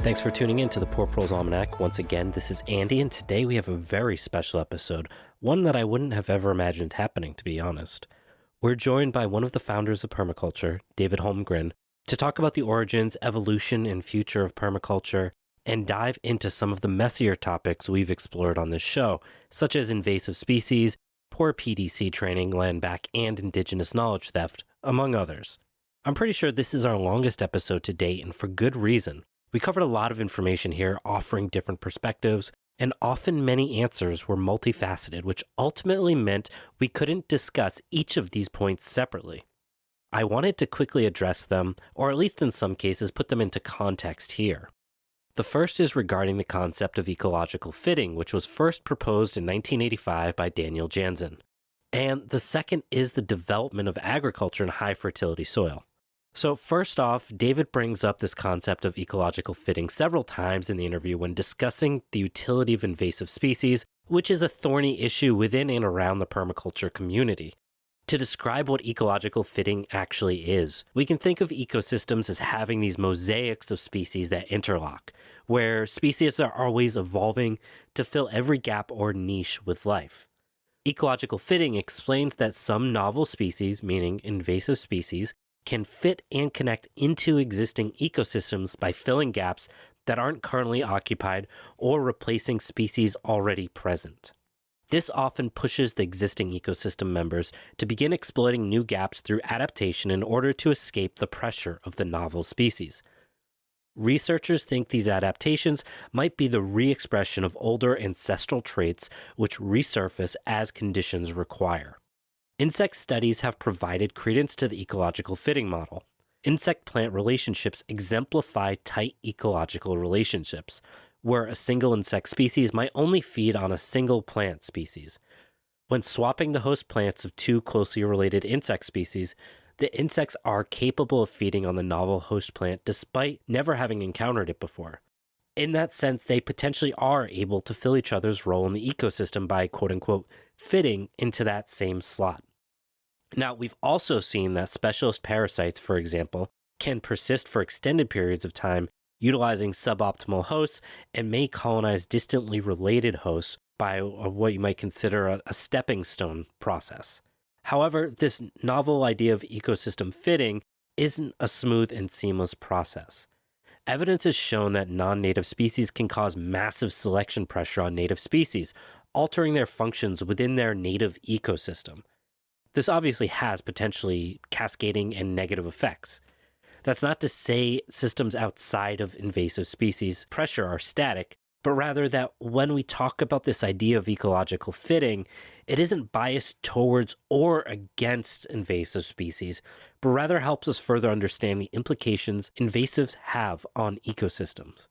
Thanks for tuning in to the Poor Proles Almanac. Once again, this is Andy, and today we have a very special episode, one that I wouldn't have ever imagined happening, to be honest. We're joined by one of the founders of permaculture, David Holmgren, to talk about the origins, evolution, and future of permaculture, and dive into some of the messier topics we've explored on this show, such as invasive species, poor PDC training, land back, and indigenous knowledge theft, among others. I'm pretty sure this is our longest episode to date, and for good reason. We covered a lot of information here, offering different perspectives, and often many answers were multifaceted, which ultimately meant we couldn't discuss each of these points separately. I wanted to quickly address them, or at least in some cases put them into context here. The first is regarding the concept of ecological fitting, which was first proposed in 1985 by Daniel Jansen. And the second is the development of agriculture in high fertility soil. So first off, David brings up this concept of ecological fitting several times in the interview when discussing the utility of invasive species, which is a thorny issue within and around the permaculture community. To describe what ecological fitting actually is, we can think of ecosystems as having these mosaics of species that interlock, where species are always evolving to fill every gap or niche with life. Ecological fitting explains that some novel species, meaning invasive species, can fit and connect into existing ecosystems by filling gaps that aren't currently occupied or replacing species already present. This often pushes the existing ecosystem members to begin exploiting new gaps through adaptation in order to escape the pressure of the novel species. Researchers think these adaptations might be the re-expression of older ancestral traits which resurface as conditions require. Insect studies have provided credence to the ecological fitting model. Insect-plant relationships exemplify tight ecological relationships, where a single insect species might only feed on a single plant species. When swapping the host plants of two closely related insect species, the insects are capable of feeding on the novel host plant despite never having encountered it before. In that sense, they potentially are able to fill each other's role in the ecosystem by quote-unquote fitting into that same slot. Now, we've also seen that specialist parasites, for example, can persist for extended periods of time utilizing suboptimal hosts and may colonize distantly related hosts by what you might consider a stepping stone process. However, this novel idea of ecosystem fitting isn't a smooth and seamless process. Evidence has shown that non-native species can cause massive selection pressure on native species, altering their functions within their native ecosystem. This obviously has potentially cascading and negative effects. That's not to say systems outside of invasive species pressure are static, but rather that when we talk about this idea of ecological fitting, it isn't biased towards or against invasive species, but rather helps us further understand the implications invasives have on ecosystems.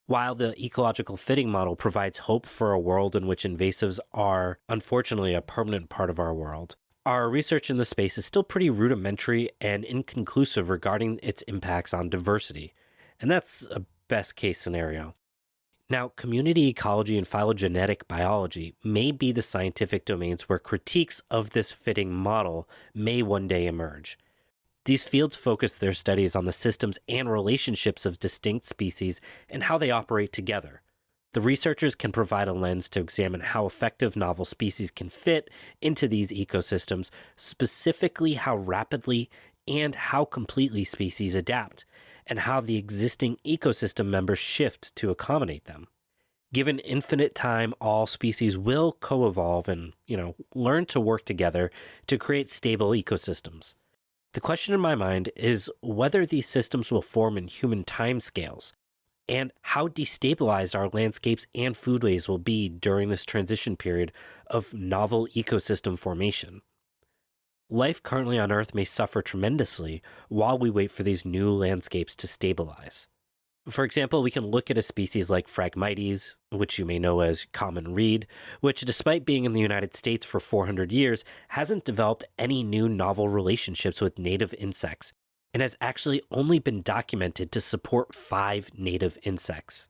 While the ecological fitting model provides hope for a world in which invasives are, unfortunately, a permanent part of our world, our research in the space is still pretty rudimentary and inconclusive regarding its impacts on diversity, and that's a best-case scenario. Now, community ecology and phylogenetic biology may be the scientific domains where critiques of this fitting model may one day emerge. These fields focus their studies on the systems and relationships of distinct species and how they operate together. The researchers can provide a lens to examine how effective novel species can fit into these ecosystems, specifically how rapidly and how completely species adapt, and how the existing ecosystem members shift to accommodate them. Given infinite time, all species will co-evolve and, learn to work together to create stable ecosystems. The question in my mind is whether these systems will form in human timescales, and how destabilized our landscapes and foodways will be during this transition period of novel ecosystem formation. Life currently on Earth may suffer tremendously while we wait for these new landscapes to stabilize. For example, we can look at a species like Phragmites, which you may know as common reed, which despite being in the United States for 400 years, hasn't developed any new novel relationships with native insects, and has actually only been documented to support 5 native insects.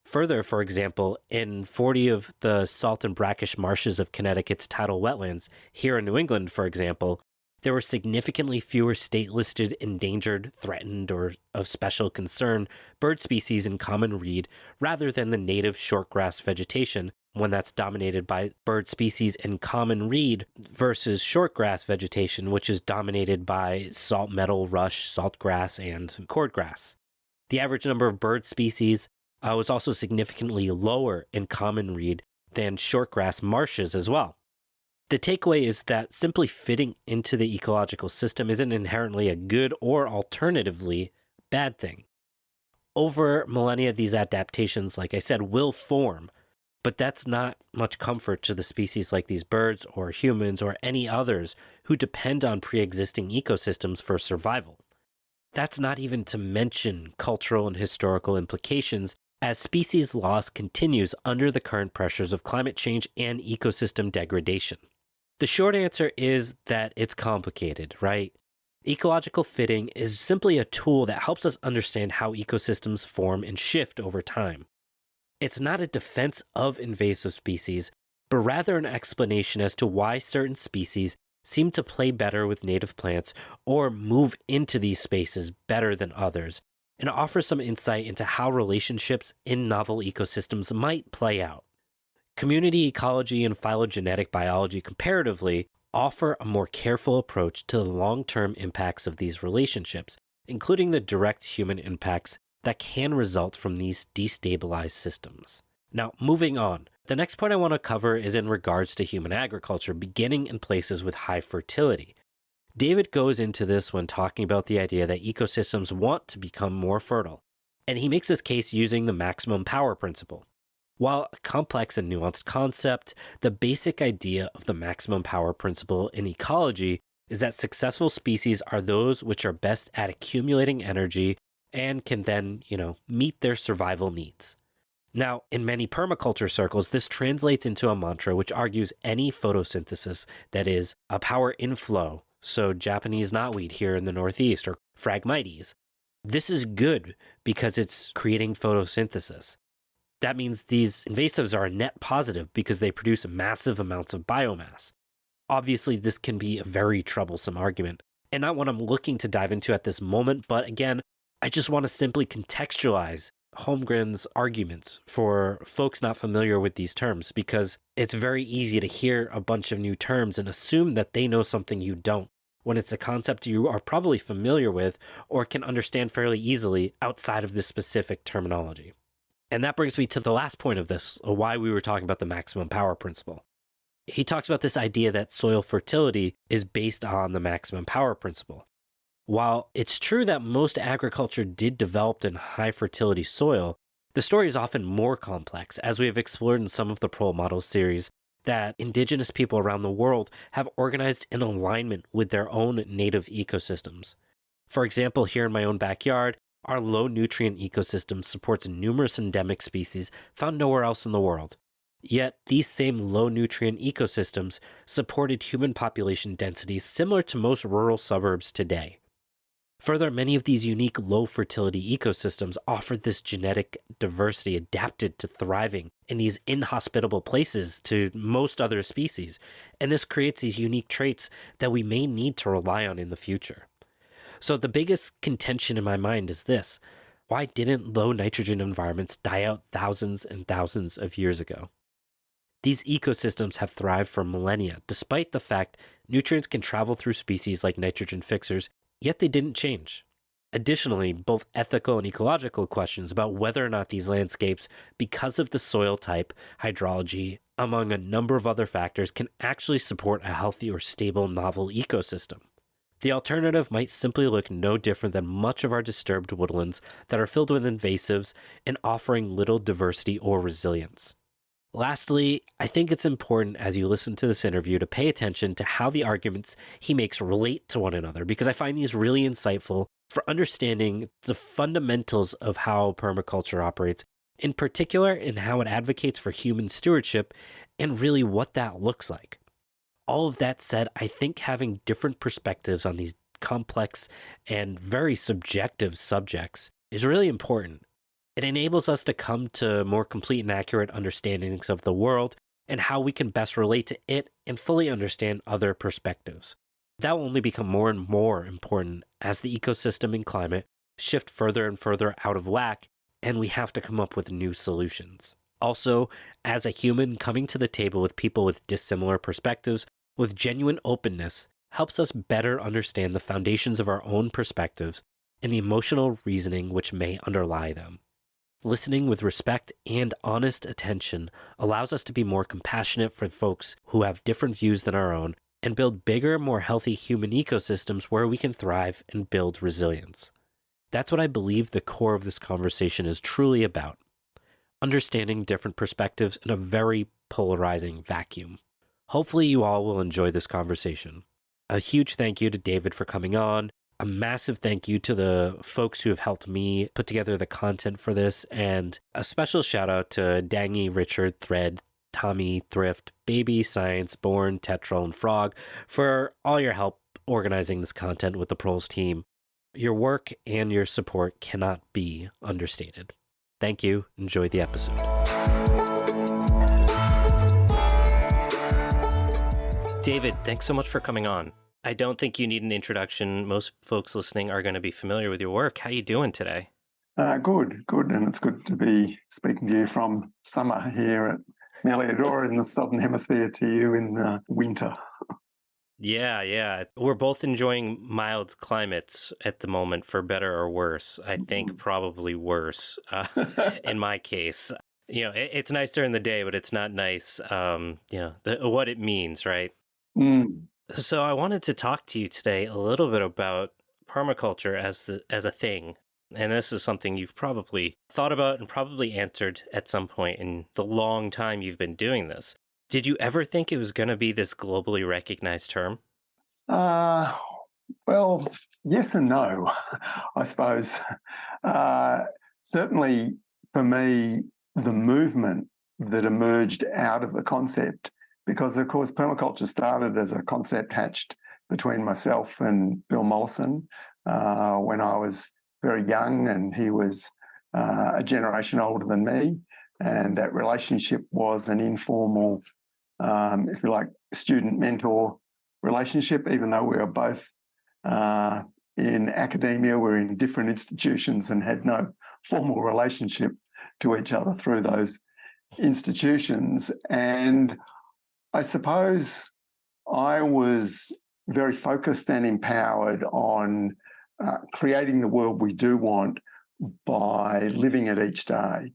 Further, for example, in 40 of the salt and brackish marshes of Connecticut's tidal wetlands, here in New England, for example, there were significantly fewer state-listed endangered, threatened, or of special concern bird species in common reed rather than the native shortgrass vegetation, one that's dominated by bird species in common reed versus shortgrass vegetation, which is dominated by salt meadow rush, saltgrass, and cordgrass. The average number of bird species was also significantly lower in common reed than shortgrass marshes as well. The takeaway is that simply fitting into the ecological system isn't inherently a good or alternatively bad thing. Over millennia, these adaptations, like I said, will form, but that's not much comfort to the species like these birds or humans or any others who depend on pre-existing ecosystems for survival. That's not even to mention cultural and historical implications as species loss continues under the current pressures of climate change and ecosystem degradation. The short answer is that it's complicated, right? Ecological fitting is simply a tool that helps us understand how ecosystems form and shift over time. It's not a defense of invasive species, but rather an explanation as to why certain species seem to play better with native plants or move into these spaces better than others, and offers some insight into how relationships in novel ecosystems might play out. Community ecology and phylogenetic biology comparatively offer a more careful approach to the long-term impacts of these relationships, including the direct human impacts that can result from these destabilized systems. Now, moving on, the next point I want to cover is in regards to human agriculture, beginning in places with high fertility. David goes into this when talking about the idea that ecosystems want to become more fertile, and he makes this case using the maximum power principle. While a complex and nuanced concept, the basic idea of the maximum power principle in ecology is that successful species are those which are best at accumulating energy and can then, meet their survival needs. Now, in many permaculture circles, this translates into a mantra which argues any photosynthesis that is a power inflow, so Japanese knotweed here in the Northeast or Phragmites. This is good because it's creating photosynthesis. That means these invasives are a net positive because they produce massive amounts of biomass. Obviously, this can be a very troublesome argument, and not one I'm looking to dive into at this moment, but again, I just want to simply contextualize Holmgren's arguments for folks not familiar with these terms, because it's very easy to hear a bunch of new terms and assume that they know something you don't, when it's a concept you are probably familiar with or can understand fairly easily outside of this specific terminology. And that brings me to the last point of this, why we were talking about the maximum power principle. He talks about this idea that soil fertility is based on the maximum power principle. While it's true that most agriculture did develop in high fertility soil, the story is often more complex, as we have explored in some of the Pearl Models series, that indigenous people around the world have organized in alignment with their own native ecosystems. For example, here in my own backyard, our low-nutrient ecosystem supports numerous endemic species found nowhere else in the world. Yet, these same low-nutrient ecosystems supported human population densities similar to most rural suburbs today. Further, many of these unique low-fertility ecosystems offer this genetic diversity adapted to thriving in these inhospitable places to most other species, and this creates these unique traits that we may need to rely on in the future. So the biggest contention in my mind is this: why didn't low nitrogen environments die out thousands and thousands of years ago? These ecosystems have thrived for millennia, despite the fact nutrients can travel through species like nitrogen fixers, yet they didn't change. Additionally, both ethical and ecological questions about whether or not these landscapes, because of the soil type, hydrology, among a number of other factors, can actually support a healthy or stable novel ecosystem. The alternative might simply look no different than much of our disturbed woodlands that are filled with invasives and offering little diversity or resilience. Lastly, I think it's important as you listen to this interview to pay attention to how the arguments he makes relate to one another, because I find these really insightful for understanding the fundamentals of how permaculture operates, in particular in how it advocates for human stewardship and really what that looks like. All of that said, I think having different perspectives on these complex and very subjective subjects is really important. It enables us to come to more complete and accurate understandings of the world and how we can best relate to it and fully understand other perspectives. That will only become more and more important as the ecosystem and climate shift further and further out of whack, and we have to come up with new solutions. Also, as a human, coming to the table with people with dissimilar perspectives, with genuine openness, helps us better understand the foundations of our own perspectives and the emotional reasoning which may underlie them. Listening with respect and honest attention allows us to be more compassionate for folks who have different views than our own and build bigger, more healthy human ecosystems where we can thrive and build resilience. That's what I believe the core of this conversation is truly about: understanding different perspectives in a very polarizing vacuum. Hopefully, you all will enjoy this conversation. A huge thank you to David for coming on. A massive thank you to the folks who have helped me put together the content for this, and a special shout out to Dangy, Richard, Thread, Tommy, Thrift, Baby, Science, Born, Tetrol, and Frog for all your help organizing this content with the Proles team. Your work and your support cannot be understated. Thank you. Enjoy the episode. David, thanks so much for coming on. I don't think you need an introduction. Most folks listening are going to be familiar with your work. How are you doing today? Good. And it's good to be speaking to you from summer here at Meliadora in the Southern Hemisphere to you in winter. Yeah. We're both enjoying mild climates at the moment, for better or worse. I think probably worse in my case. It's nice during the day, but it's not nice, what it means, right? So I wanted to talk to you today a little bit about permaculture as a thing. And this is something you've probably thought about and probably answered at some point in the long time you've been doing this. Did you ever think it was going to be this globally recognized term? Well, yes and no, I suppose. Certainly for me, the movement that emerged out of the concept, because of course permaculture started as a concept hatched between myself and Bill Mollison when I was very young, and he was a generation older than me. And that relationship was an informal, if you like, student-mentor relationship, even though we were both in academia, we're in different institutions and had no formal relationship to each other through those institutions. And I suppose I was very focused and empowered on creating the world we do want by living it each day.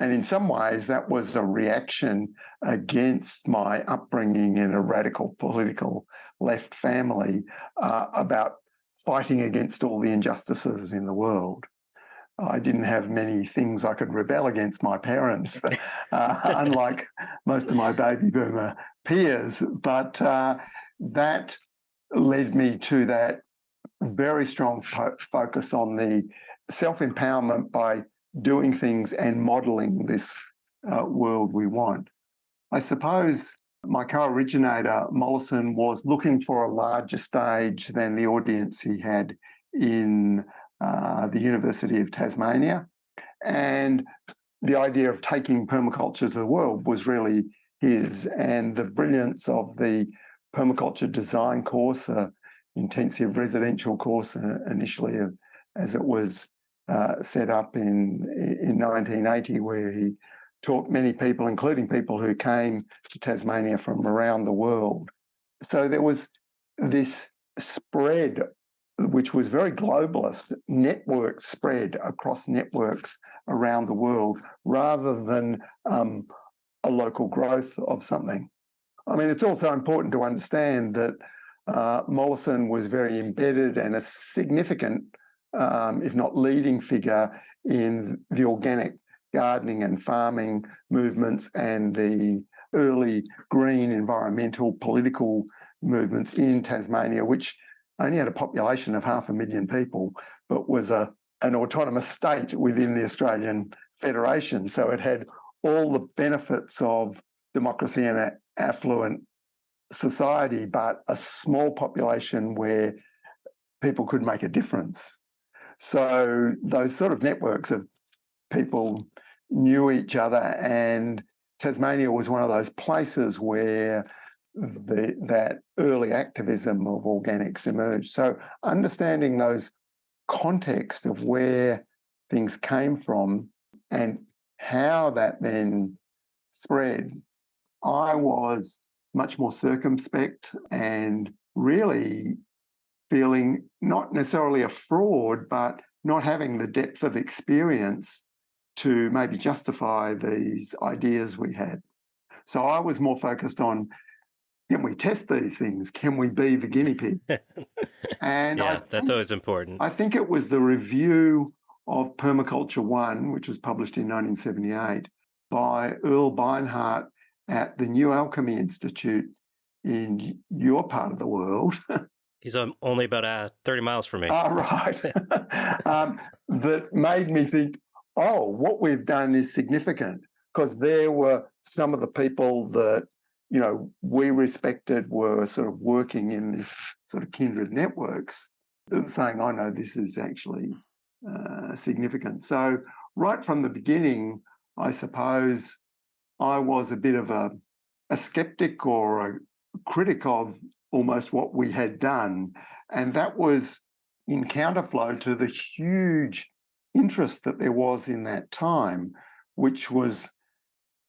And in some ways, that was a reaction against my upbringing in a radical political left family about fighting against all the injustices in the world. I didn't have many things I could rebel against my parents, unlike most of my baby boomer peers. But that led me to that very strong focus on the self-empowerment by doing things and modelling this world we want. I suppose my co-originator, Mollison, was looking for a larger stage than the audience he had in the University of Tasmania. And the idea of taking permaculture to the world was really his. And the brilliance of the permaculture design course, intensive residential course initially as it was set up in 1980, where he taught many people, including people who came to Tasmania from around the world. So there was this spread, which was very globalist, network spread across networks around the world, rather than a local growth of something. I mean, it's also important to understand that Mollison was very embedded and a significant, if not leading figure in the organic gardening and farming movements and the early green environmental political movements in Tasmania, which only had a population of 500,000 people, but was an autonomous state within the Australian Federation. So it had all the benefits of democracy and an affluent society, but a small population where people could make a difference. So those sort of networks of people knew each other, and Tasmania was one of those places where that early activism of organics emerged. So understanding those context of where things came from and how that then spread, I was much more circumspect and really feeling not necessarily a fraud, but not having the depth of experience to maybe justify these ideas we had. So I was more focused on, can we test these things? Can we be the guinea pig? And Yeah, that's always important. I think it was the review of Permaculture 1, which was published in 1978 by Earl Beinhardt at the New Alchemy Institute in your part of the world. He's only about 30 miles from me. Right. That made me think, oh, what we've done is significant, because there were some of the people that, we respected were sort of working in this sort of kindred networks, saying, oh, no, this is actually significant. So right from the beginning, I suppose I was a bit of a skeptic or a critic of almost what we had done. And that was in counterflow to the huge interest that there was in that time, which was,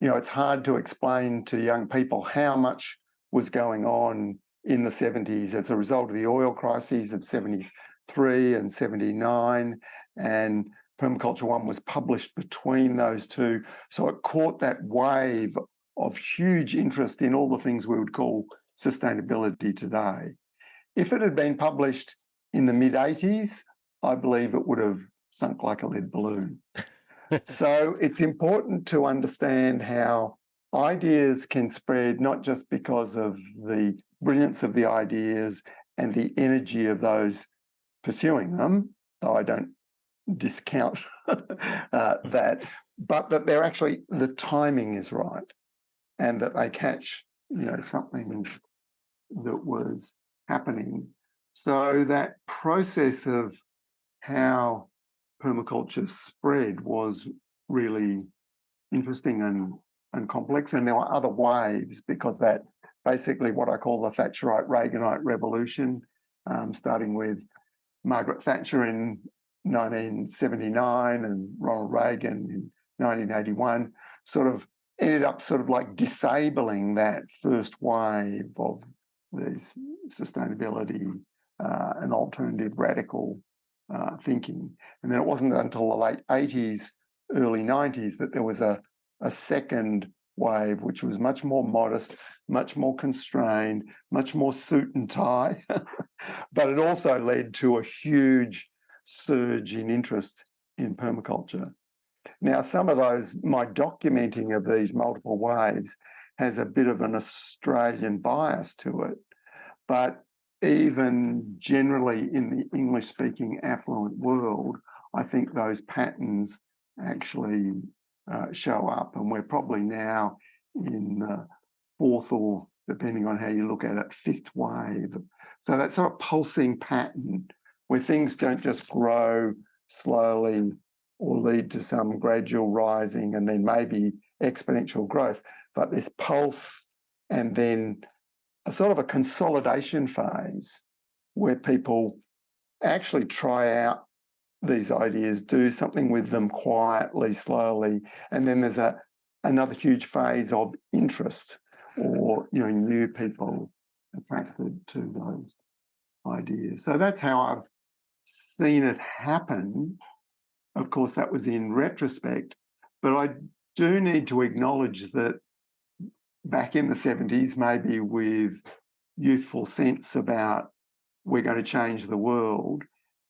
it's hard to explain to young people how much was going on in the 70s as a result of the oil crises of 73 and 79. And Permaculture 1 was published between those two. So it caught that wave of huge interest in all the things we would call sustainability today. If it had been published in the mid-80s, I believe it would have sunk like a lead balloon. So it's important to understand how ideas can spread, not just because of the brilliance of the ideas and the energy of those pursuing them, though I don't discount that, but that they're actually, the timing is right and that they catch, something that was happening. So that process of how permaculture spread was really interesting and complex. And there were other waves, because that basically what I call the Thatcherite Reaganite revolution, starting with Margaret Thatcher in 1979 and Ronald Reagan in 1981, sort of ended up sort of like disabling that first wave of these sustainability and alternative radical thinking. And then it wasn't until the late 80s, early 90s that there was a second wave, which was much more modest, much more constrained, much more suit and tie. But it also led to a huge surge in interest in permaculture. Now, some of those, my documenting of these multiple waves has a bit of an Australian bias to it. But even generally in the English-speaking affluent world, I think those patterns actually show up. And we're probably now in the fourth, or depending on how you look at it, fifth wave. So that sort of pulsing pattern where things don't just grow slowly or lead to some gradual rising and then maybe exponential growth, but this pulse and then a sort of a consolidation phase where people actually try out these ideas, do something with them quietly, slowly, and then there's another huge phase of interest, or new people attracted to those ideas. So that's how I've seen it happen. Of course, that was in retrospect, but I do need to acknowledge that back in the 70s, maybe with youthful sense about we're going to change the world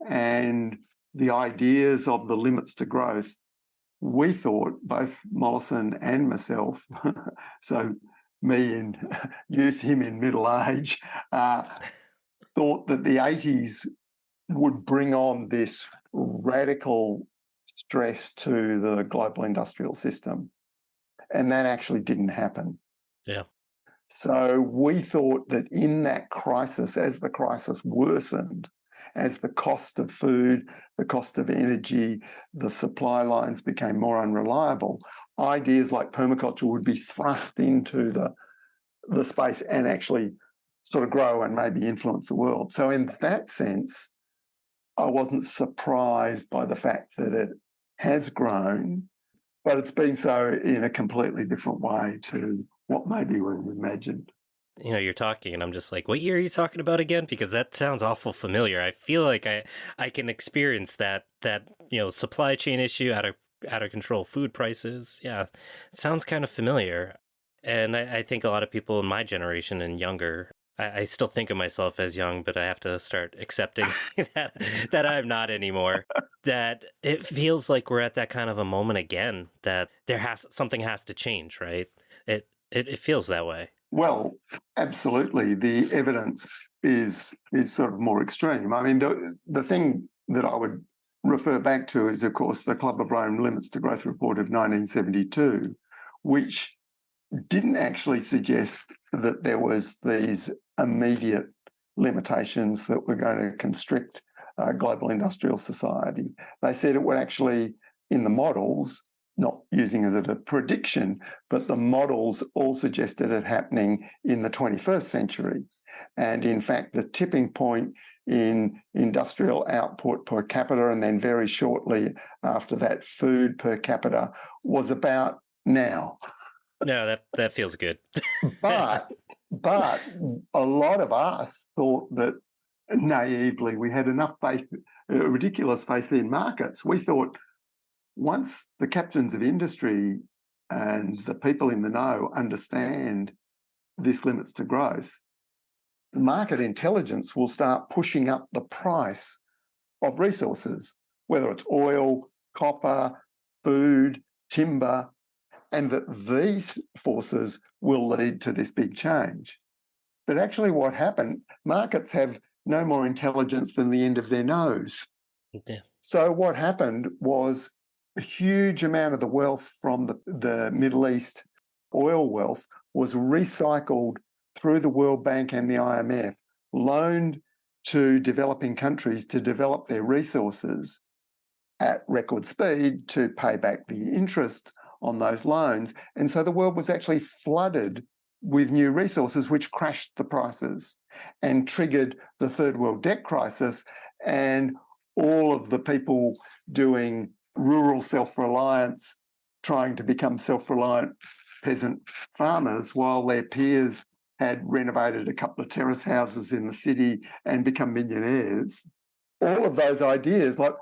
and the ideas of the limits to growth, we thought, both Mollison and myself, so me in youth, him in middle age, thought that the 80s would bring on this radical stress to the global industrial system. And that actually didn't happen. Yeah. So we thought that in that crisis, as the crisis worsened, as the cost of food, the cost of energy, the supply lines became more unreliable, ideas like permaculture would be thrust into the the space and actually sort of grow and maybe influence the world. So in that sense, I wasn't surprised by the fact that it has grown, but it's been so in a completely different way to what maybe we imagined. You're talking and I'm just like, what year are you talking about again? Because that sounds awful familiar. I feel like I can experience that supply chain issue, out of control food prices. Yeah, it sounds kind of familiar. And I think a lot of people in my generation and younger, I still think of myself as young, but I have to start accepting that I'm not anymore. That it feels like we're at that kind of a moment again, that something has to change, right? It feels that way. Well, absolutely. The evidence is sort of more extreme. I mean, the thing that I would refer back to is, of course, the Club of Rome Limits to Growth Report of 1972, which didn't actually suggest that there was these immediate limitations that were going to constrict global industrial society. They said it would actually, in the models, not using it as a prediction, but the models all suggested it happening in the 21st century. And in fact, the tipping point in industrial output per capita, and then very shortly after that, food per capita, was about now. No, that feels good. But a lot of us thought that naively we had enough faith, ridiculous faith in markets. We thought once the captains of industry and the people in the know understand this limits to growth, market intelligence will start pushing up the price of resources, whether it's oil, copper, food, timber, and that these forces will lead to this big change. But actually what happened, markets have no more intelligence than the end of their nose. Yeah. So what happened was a huge amount of the wealth from the Middle East, oil wealth, was recycled through the World Bank and the IMF, loaned to developing countries to develop their resources at record speed to pay back the interest on those loans. And so the world was actually flooded with new resources, which crashed the prices and triggered the third world debt crisis. And all of the people doing rural self-reliance, trying to become self-reliant peasant farmers, while their peers had renovated a couple of terrace houses in the city and become millionaires. All of those ideas, like,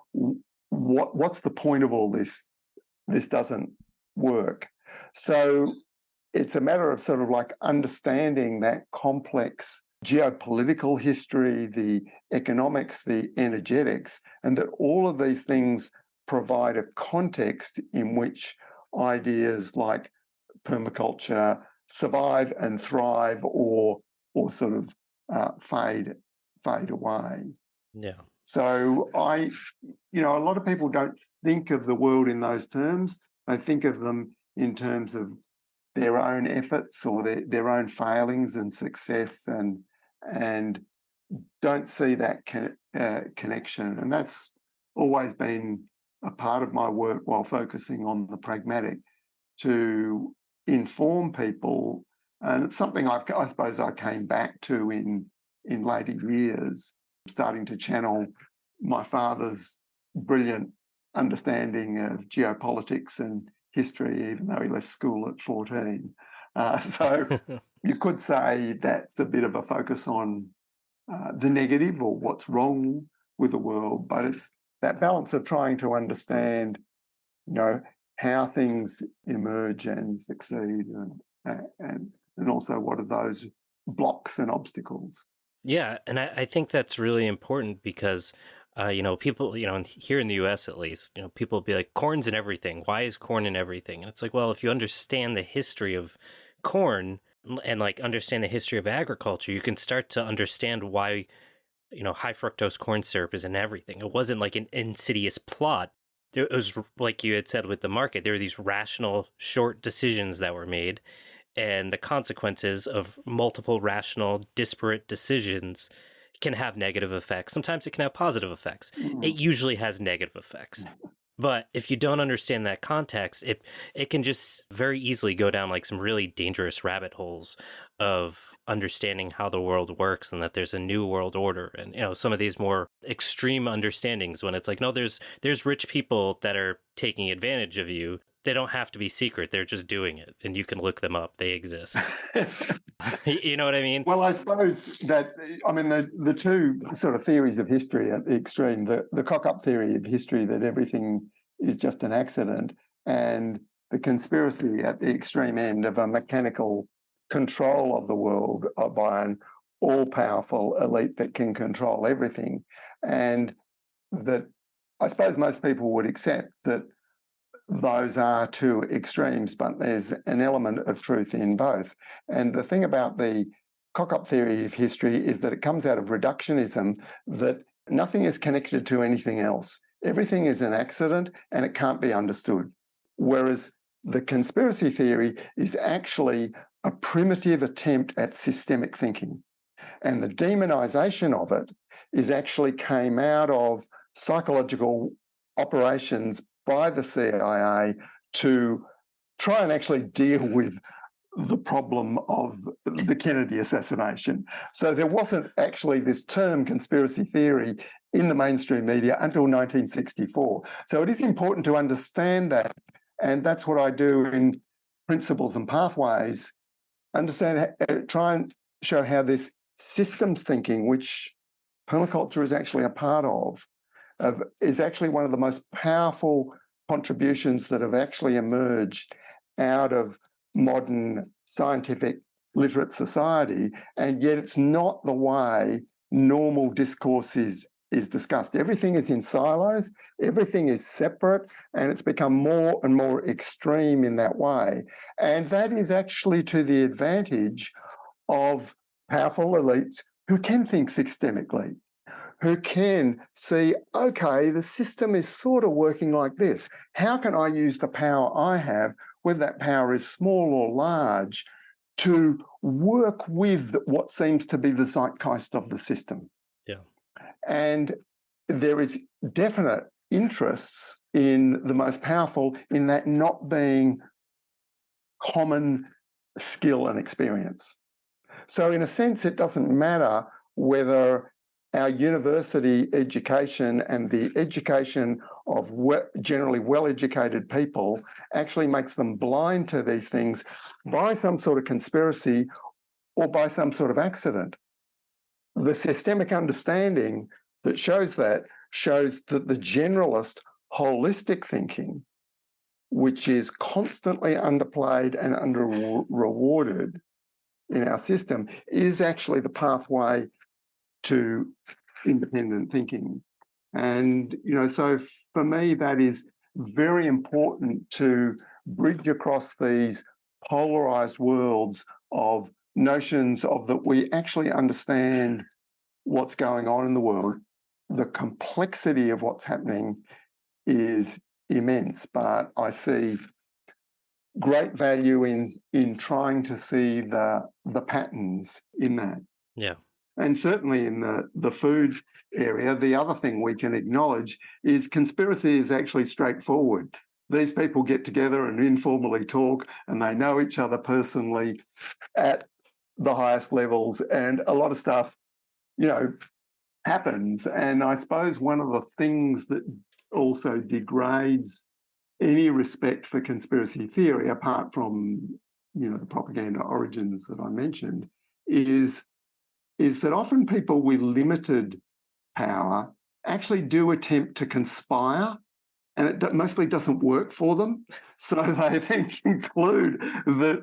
what's the point of all this? This doesn't work. So it's a matter of sort of like understanding that complex geopolitical history, the economics, the energetics, and that all of these things provide a context in which ideas like permaculture survive and thrive, or sort of fade away. Yeah. So a lot of people don't think of the world in those terms. They think of them in terms of their own efforts or their own failings and success, and don't see that connection. And that's always been a part of my work, while focusing on the pragmatic, to inform people. And it's something I suppose I came back to in later years, starting to channel my father's brilliant understanding of geopolitics and history, even though he left school at 14. So you could say that's a bit of a focus on the negative or what's wrong with the world, but it's that balance of trying to understand, how things emerge and succeed, and also what are those blocks and obstacles. Yeah, and I think that's really important because, people, here in the U.S. at least, people will be like, corn's in everything. Why is corn in everything? And it's like, well, if you understand the history of corn and like understand the history of agriculture, you can start to understand why, high fructose corn syrup is in everything. It wasn't like an insidious plot. It was like you had said with the market, there were these rational, short decisions that were made. And the consequences of multiple rational, disparate decisions can have negative effects. Sometimes it can have positive effects. It usually has negative effects. But if you don't understand that context, it can just very easily go down like some really dangerous rabbit holes of understanding how the world works and that there's a new world order. And some of these more extreme understandings when it's like, no, there's rich people that are taking advantage of you. They don't have to be secret. They're just doing it, and you can look them up. They exist. You know what I mean? Well, I suppose that, I mean, the two sort of theories of history at the extreme, the cock-up theory of history that everything is just an accident, and the conspiracy at the extreme end of a mechanical control of the world by an all-powerful elite that can control everything. And that I suppose most people would accept that those are two extremes, but there's an element of truth in both. And the thing about the cock-up theory of history is that it comes out of reductionism, that nothing is connected to anything else. Everything is an accident and it can't be understood. Whereas the conspiracy theory is actually a primitive attempt at systemic thinking. And the demonization of it is actually came out of psychological operations by the CIA to try and actually deal with the problem of the Kennedy assassination. So there wasn't actually this term conspiracy theory in the mainstream media until 1964. So it is important to understand that. And that's what I do in Principles and Pathways, try and show how this systems thinking, which permaculture is actually a part of, is actually one of the most powerful contributions that have actually emerged out of modern scientific literate society, and yet it's not the way normal discourse is discussed. Everything is in silos, everything is separate, and it's become more and more extreme in that way. And that is actually to the advantage of powerful elites who can think systemically, who can see, okay, the system is sort of working like this. How can I use the power I have, whether that power is small or large, to work with what seems to be the zeitgeist of the system? Yeah. And there is definite interests in the most powerful in that not being common skill and experience. So in a sense, it doesn't matter whether our university education and the education of generally well-educated people actually makes them blind to these things by some sort of conspiracy or by some sort of accident. The systemic understanding that shows that the generalist holistic thinking, which is constantly underplayed and under-rewarded in our system, is actually the pathway to independent thinking. And, so for me, that is very important to bridge across these polarized worlds of notions of that we actually understand what's going on in the world. The complexity of what's happening is immense, but I see great value in trying to see the patterns in that. Yeah. And certainly in the food area, the other thing we can acknowledge is conspiracy is actually straightforward. These people get together and informally talk, and they know each other personally at the highest levels, and a lot of stuff, happens. And I suppose one of the things that also degrades any respect for conspiracy theory, apart from, the propaganda origins that I mentioned, is that often people with limited power actually do attempt to conspire, and it mostly doesn't work for them. So they then conclude that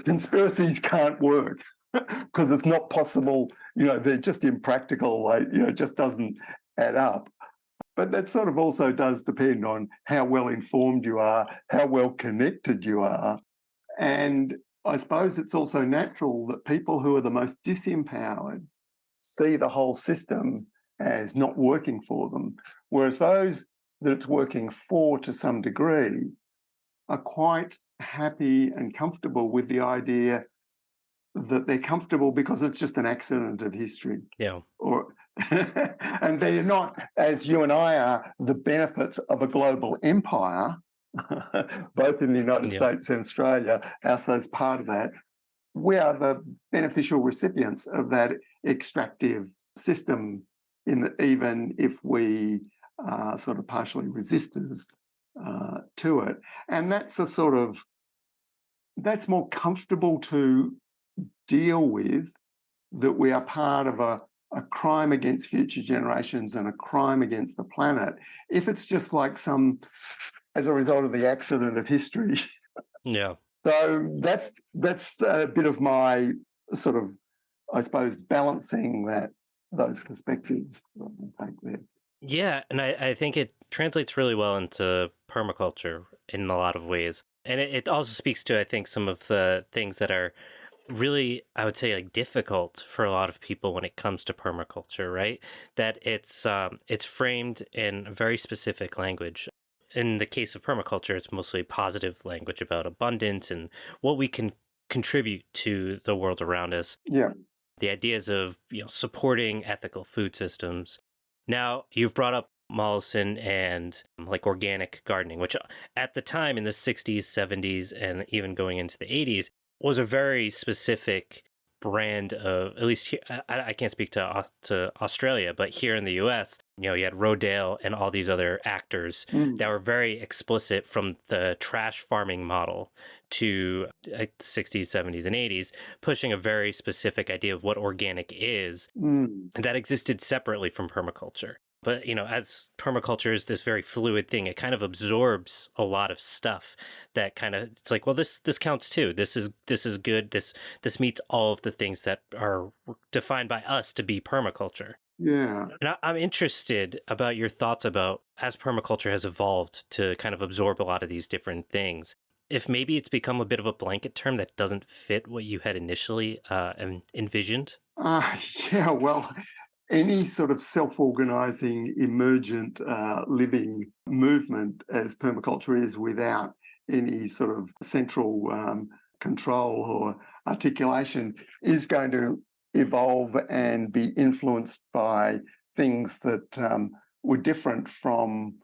conspiracies can't work because it's not possible, they're just impractical, it just doesn't add up. But that sort of also does depend on how well informed you are, how well connected you are. And I suppose it's also natural that people who are the most disempowered see the whole system as not working for them, whereas those that it's working for to some degree are quite happy and comfortable with the idea that they're comfortable because it's just an accident of history. Yeah. Or And they're not, as you and I are, the benefits of a global empire, both in the United Yeah. States and Australia, us as part of that. We are the beneficial recipients of that extractive system, even if we are sort of partially resistors to it. And that's a sort of, that's more comfortable to deal with, that we are part of a crime against future generations and a crime against the planet. If it's just like some, as a result of the accident of history. Yeah. So that's a bit of my sort of, I suppose, balancing those perspectives that I take there. Yeah, and I think it translates really well into permaculture in a lot of ways. And it also speaks to, I think, some of the things that are really, I would say, like difficult for a lot of people when it comes to permaculture, right? That it's framed in a very specific language. In the case of permaculture, it's mostly positive language about abundance and what we can contribute to the world around us. Yeah. The ideas of supporting ethical food systems. Now, you've brought up Mollison and like organic gardening, which at the time in the 60s, 70s, and even going into the 80s was a very specific brand of, at least here, I can't speak to Australia, but here in the US, you had Rodale and all these other actors that were very explicit, from the trash farming model to 60s, 70s, and 80s, pushing a very specific idea of what organic is that existed separately from permaculture. But, as permaculture is this very fluid thing, it kind of absorbs a lot of stuff that kind of, it's like, well, this counts too. This is good. This meets all of the things that are defined by us to be permaculture. Yeah. And I'm interested about your thoughts about, as permaculture has evolved to kind of absorb a lot of these different things, if maybe it's become a bit of a blanket term that doesn't fit what you had initially envisioned. Yeah, well, any sort of self-organizing, emergent, living movement, as permaculture is, without any sort of central control or articulation, is going to evolve and be influenced by things that were different from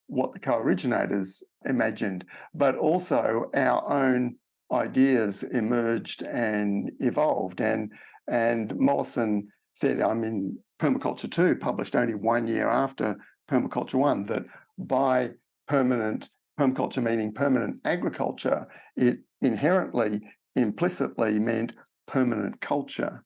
what the co-originators imagined, but also our own ideas emerged and evolved. And Mollison said, I mean, Permaculture 2, published only 1 year after Permaculture 1, that by permaculture meaning permanent agriculture, it inherently, implicitly meant permanent culture.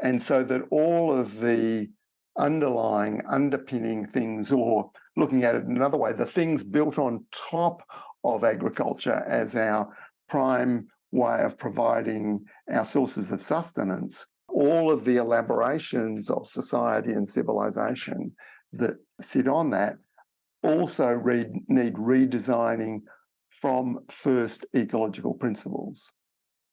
And so that all of the underpinning things, or looking at it another way, the things built on top of agriculture as our prime way of providing our sources of sustenance, all of the elaborations of society and civilization that sit on that also need redesigning from first ecological principles,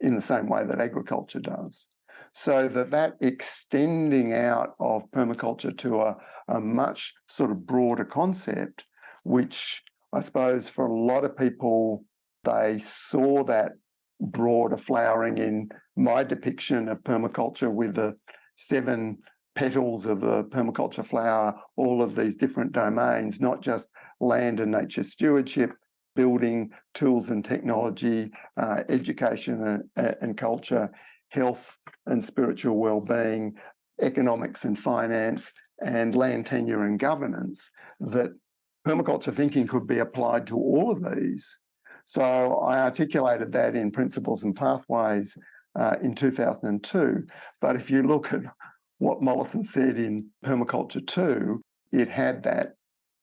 in the same way that agriculture does. So that extending out of permaculture to a much sort of broader concept, which I suppose for a lot of people, they saw that broader flowering in my depiction of permaculture, with the 7 petals of the permaculture flower, all of these different domains, not just land and nature stewardship, building, tools and technology, education and culture, health and spiritual well-being, economics and finance, and land tenure and governance, that permaculture thinking could be applied to all of these. So I articulated that in Principles and Pathways in 2002. But if you look at what Mollison said in Permaculture 2, it had that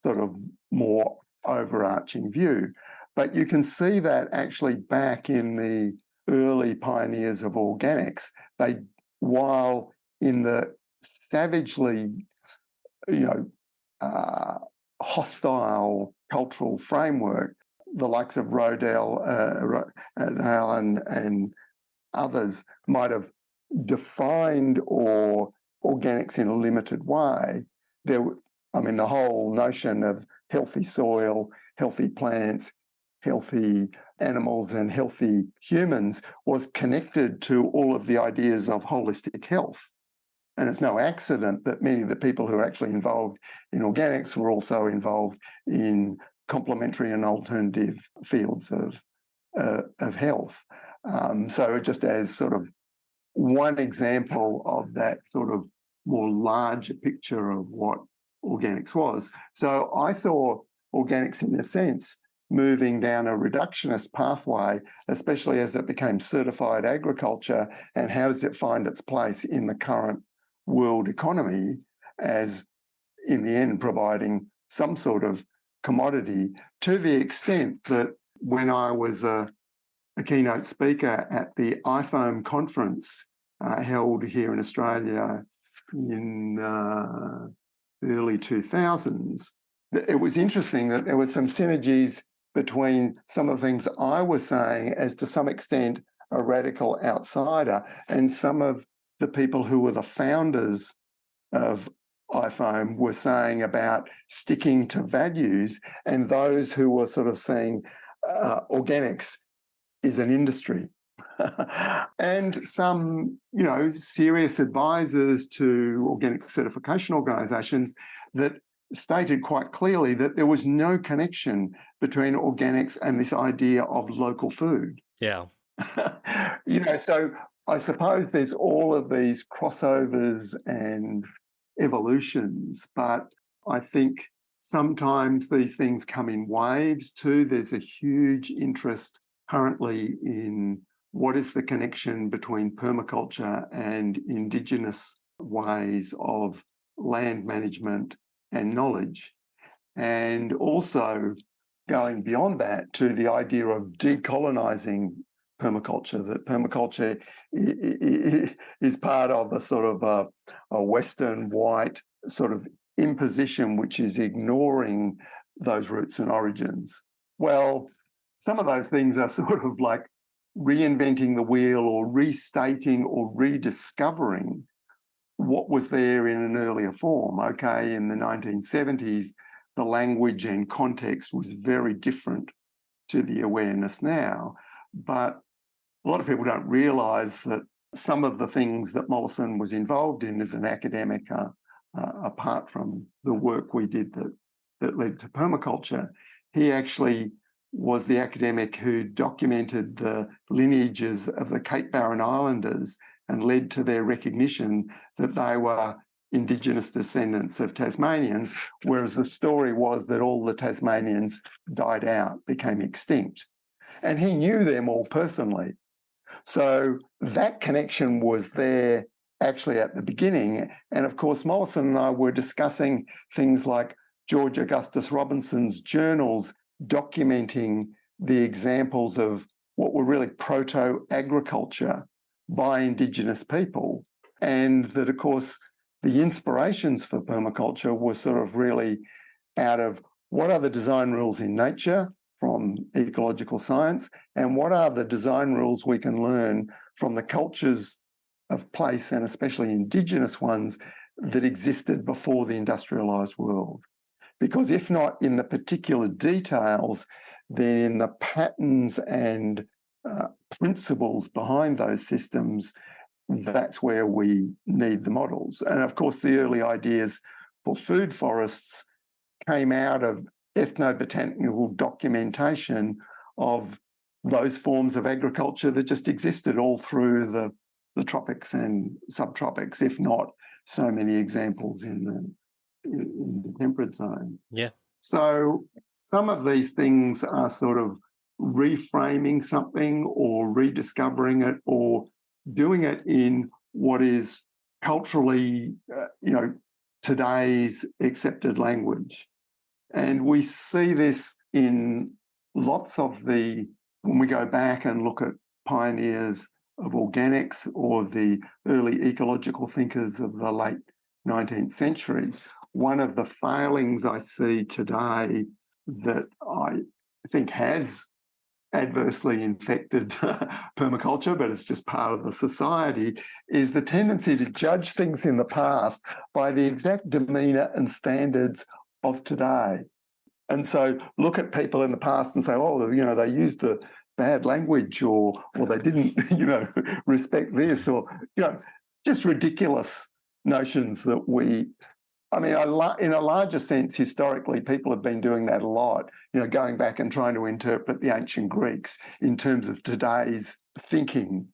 sort of more overarching view. But you can see that actually back in the early pioneers of organics, while in the savagely, hostile cultural framework, the likes of Rodale and others might have defined organics in a limited way. The whole notion of healthy soil, healthy plants, healthy animals and healthy humans was connected to all of the ideas of holistic health. And it's no accident that many of the people who are actually involved in organics were also involved in complementary and alternative fields of health. So just as sort of one example of that sort of more larger picture of what organics was. So I saw organics, in a sense, moving down a reductionist pathway, especially as it became certified agriculture, and how does it find its place in the current world economy as, in the end, providing some sort of commodity, to the extent that when I was a keynote speaker at the IFOAM conference held here in Australia in early 2000s, it was interesting that there were some synergies between some of the things I was saying as, to some extent, a radical outsider, and some of the people who were the founders of IFOAM were saying about sticking to values, and those who were sort of saying organics is an industry. And some, serious advisors to organic certification organisations that stated quite clearly that there was no connection between organics and this idea of local food. Yeah. So I suppose there's all of these crossovers and evolutions, but I think sometimes these things come in waves too. There's a huge interest currently in what is the connection between permaculture and indigenous ways of land management and knowledge, and also going beyond that to the idea of decolonising permaculture, that permaculture is part of a sort of a Western white sort of imposition which is ignoring those roots and origins. Well, some of those things are sort of like reinventing the wheel or restating or rediscovering what was there in an earlier form. Okay, in the 1970s, the language and context was very different to the awareness now. But a lot of people don't realise that some of the things that Mollison was involved in as an academic, apart from the work we did that led to permaculture, he actually was the academic who documented the lineages of the Cape Barren Islanders and led to their recognition that they were indigenous descendants of Tasmanians, whereas the story was that all the Tasmanians died out, became extinct. And he knew them all personally. So that connection was there actually at the beginning. And of course, Mollison and I were discussing things like George Augustus Robinson's journals documenting the examples of what were really proto-agriculture by Indigenous people. And that, of course, the inspirations for permaculture were sort of really out of what are the design rules in nature from ecological science, and what are the design rules we can learn from the cultures of place, and especially Indigenous ones, that existed before the industrialised world. Because if not in the particular details, then in the patterns and principles behind those systems, that's where we need the models. And of course, the early ideas for food forests came out of ethnobotanical documentation of those forms of agriculture that just existed all through the tropics and subtropics, if not so many examples in the temperate zone. Yeah. So some of these things are sort of reframing something or rediscovering it or doing it in what is culturally, today's accepted language. And we see this in lots of when we go back and look at pioneers of organics or the early ecological thinkers of the late 19th century. One of the failings I see today that I think has adversely infected permaculture, but it's just part of the society, is the tendency to judge things in the past by the exact demeanour and standards of today. And so look at people in the past and say, oh, they used the bad language or they didn't, respect this, or, just ridiculous notions that in a larger sense, historically, people have been doing that a lot, going back and trying to interpret the ancient Greeks in terms of today's thinking.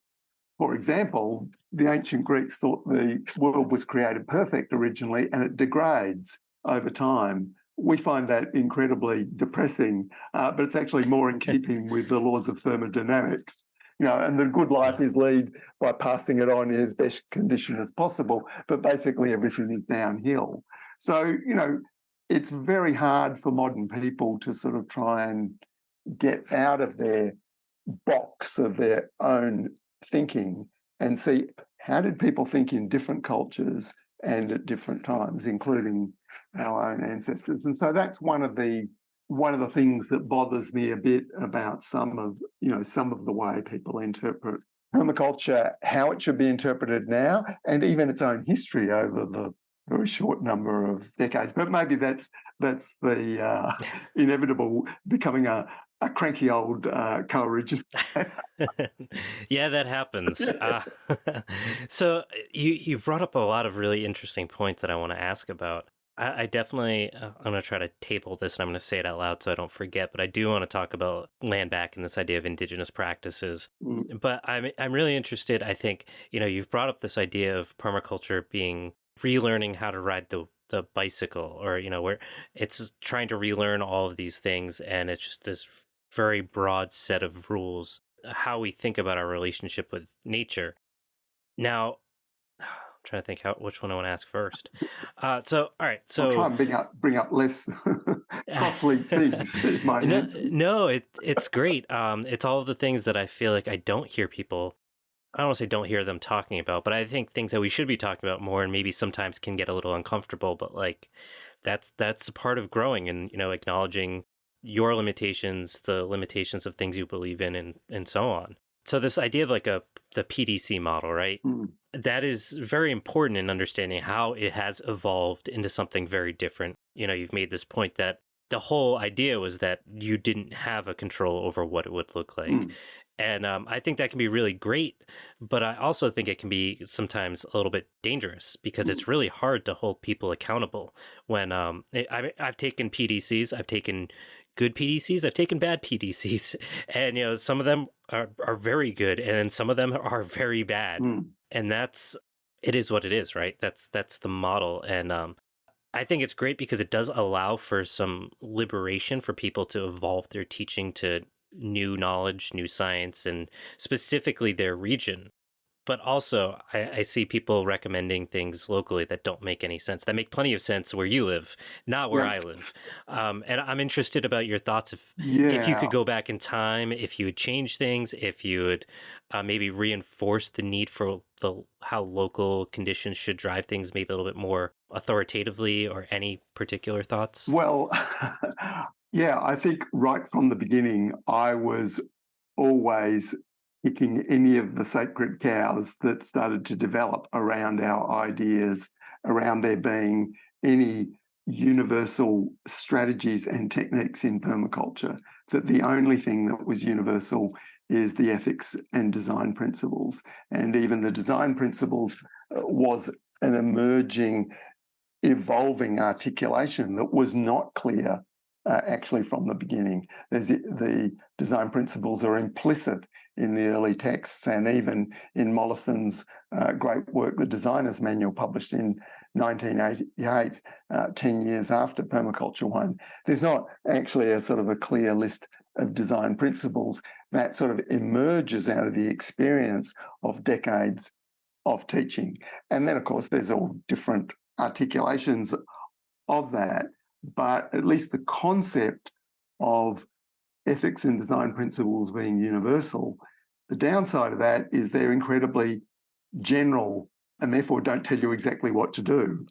For example, the ancient Greeks thought the world was created perfect originally and it degrades over time. We find that incredibly depressing, but it's actually more in keeping with the laws of thermodynamics. And the good life is led by passing it on in as best condition as possible, but basically everything is downhill. So, it's very hard for modern people to sort of try and get out of their box of their own thinking and see how did people think in different cultures and at different times, including our own ancestors. And so that's one of the things that bothers me a bit about some of the way people interpret permaculture, how it should be interpreted now, and even its own history over the very short number of decades. But maybe that's the inevitable becoming a cranky old co-originator. Yeah, that happens. So you brought up a lot of really interesting points that I want to ask about. I definitely, I'm going to try to table this and I'm going to say it out loud so I don't forget, but I do want to talk about land back and this idea of indigenous practices. But I'm really interested, I think, you've brought up this idea of permaculture being relearning how to ride the bicycle, or, where it's trying to relearn all of these things. And it's just this very broad set of rules, how we think about our relationship with nature. Now, I'm trying to think which one I want to ask first. All right. So I'll try and bring up less costly things in my answer. No, it's great. It's all of the things that I feel like I don't hear people. I don't want to say don't hear them talking about, but I think things that we should be talking about more, and maybe sometimes can get a little uncomfortable. But like, that's a part of growing, and acknowledging your limitations, the limitations of things you believe in, and so on. So this idea of like the PDC model, right? That is very important in understanding how it has evolved into something very different. You've made this point that the whole idea was that you didn't have a control over what it would look like. And I think that can be really great, but I also think it can be sometimes a little bit dangerous because it's really hard to hold people accountable. When I've taken PDCs, I've taken good PDCs, I've taken bad PDCs, and some of them are very good, and some of them are very bad, and it is what it is, right? That's the model, and I think it's great because it does allow for some liberation for people to evolve their teaching to new knowledge, new science, and specifically their region. But also, I see people recommending things locally that don't make any sense, that make plenty of sense where you live, not where I live. And I'm interested about your thoughts if you could go back in time, if you would change things, if you would maybe reinforce the need for how local conditions should drive things maybe a little bit more authoritatively, or any particular thoughts? Well, yeah, I think right from the beginning, I was always picking any of the sacred cows that started to develop around our ideas, around there being any universal strategies and techniques in permaculture, that the only thing that was universal is the ethics and design principles. And even the design principles was an evolving articulation that was not clear actually from the beginning. The design principles are implicit in the early texts, and even in Mollison's great work, The Designer's Manual, published in 1988, 10 years after Permaculture 1, there's not actually a sort of a clear list of design principles that sort of emerges out of the experience of decades of teaching. And then, of course, there's all different articulations of that, but at least the concept of ethics and design principles being universal, the downside of that is they're incredibly general and therefore don't tell you exactly what to do.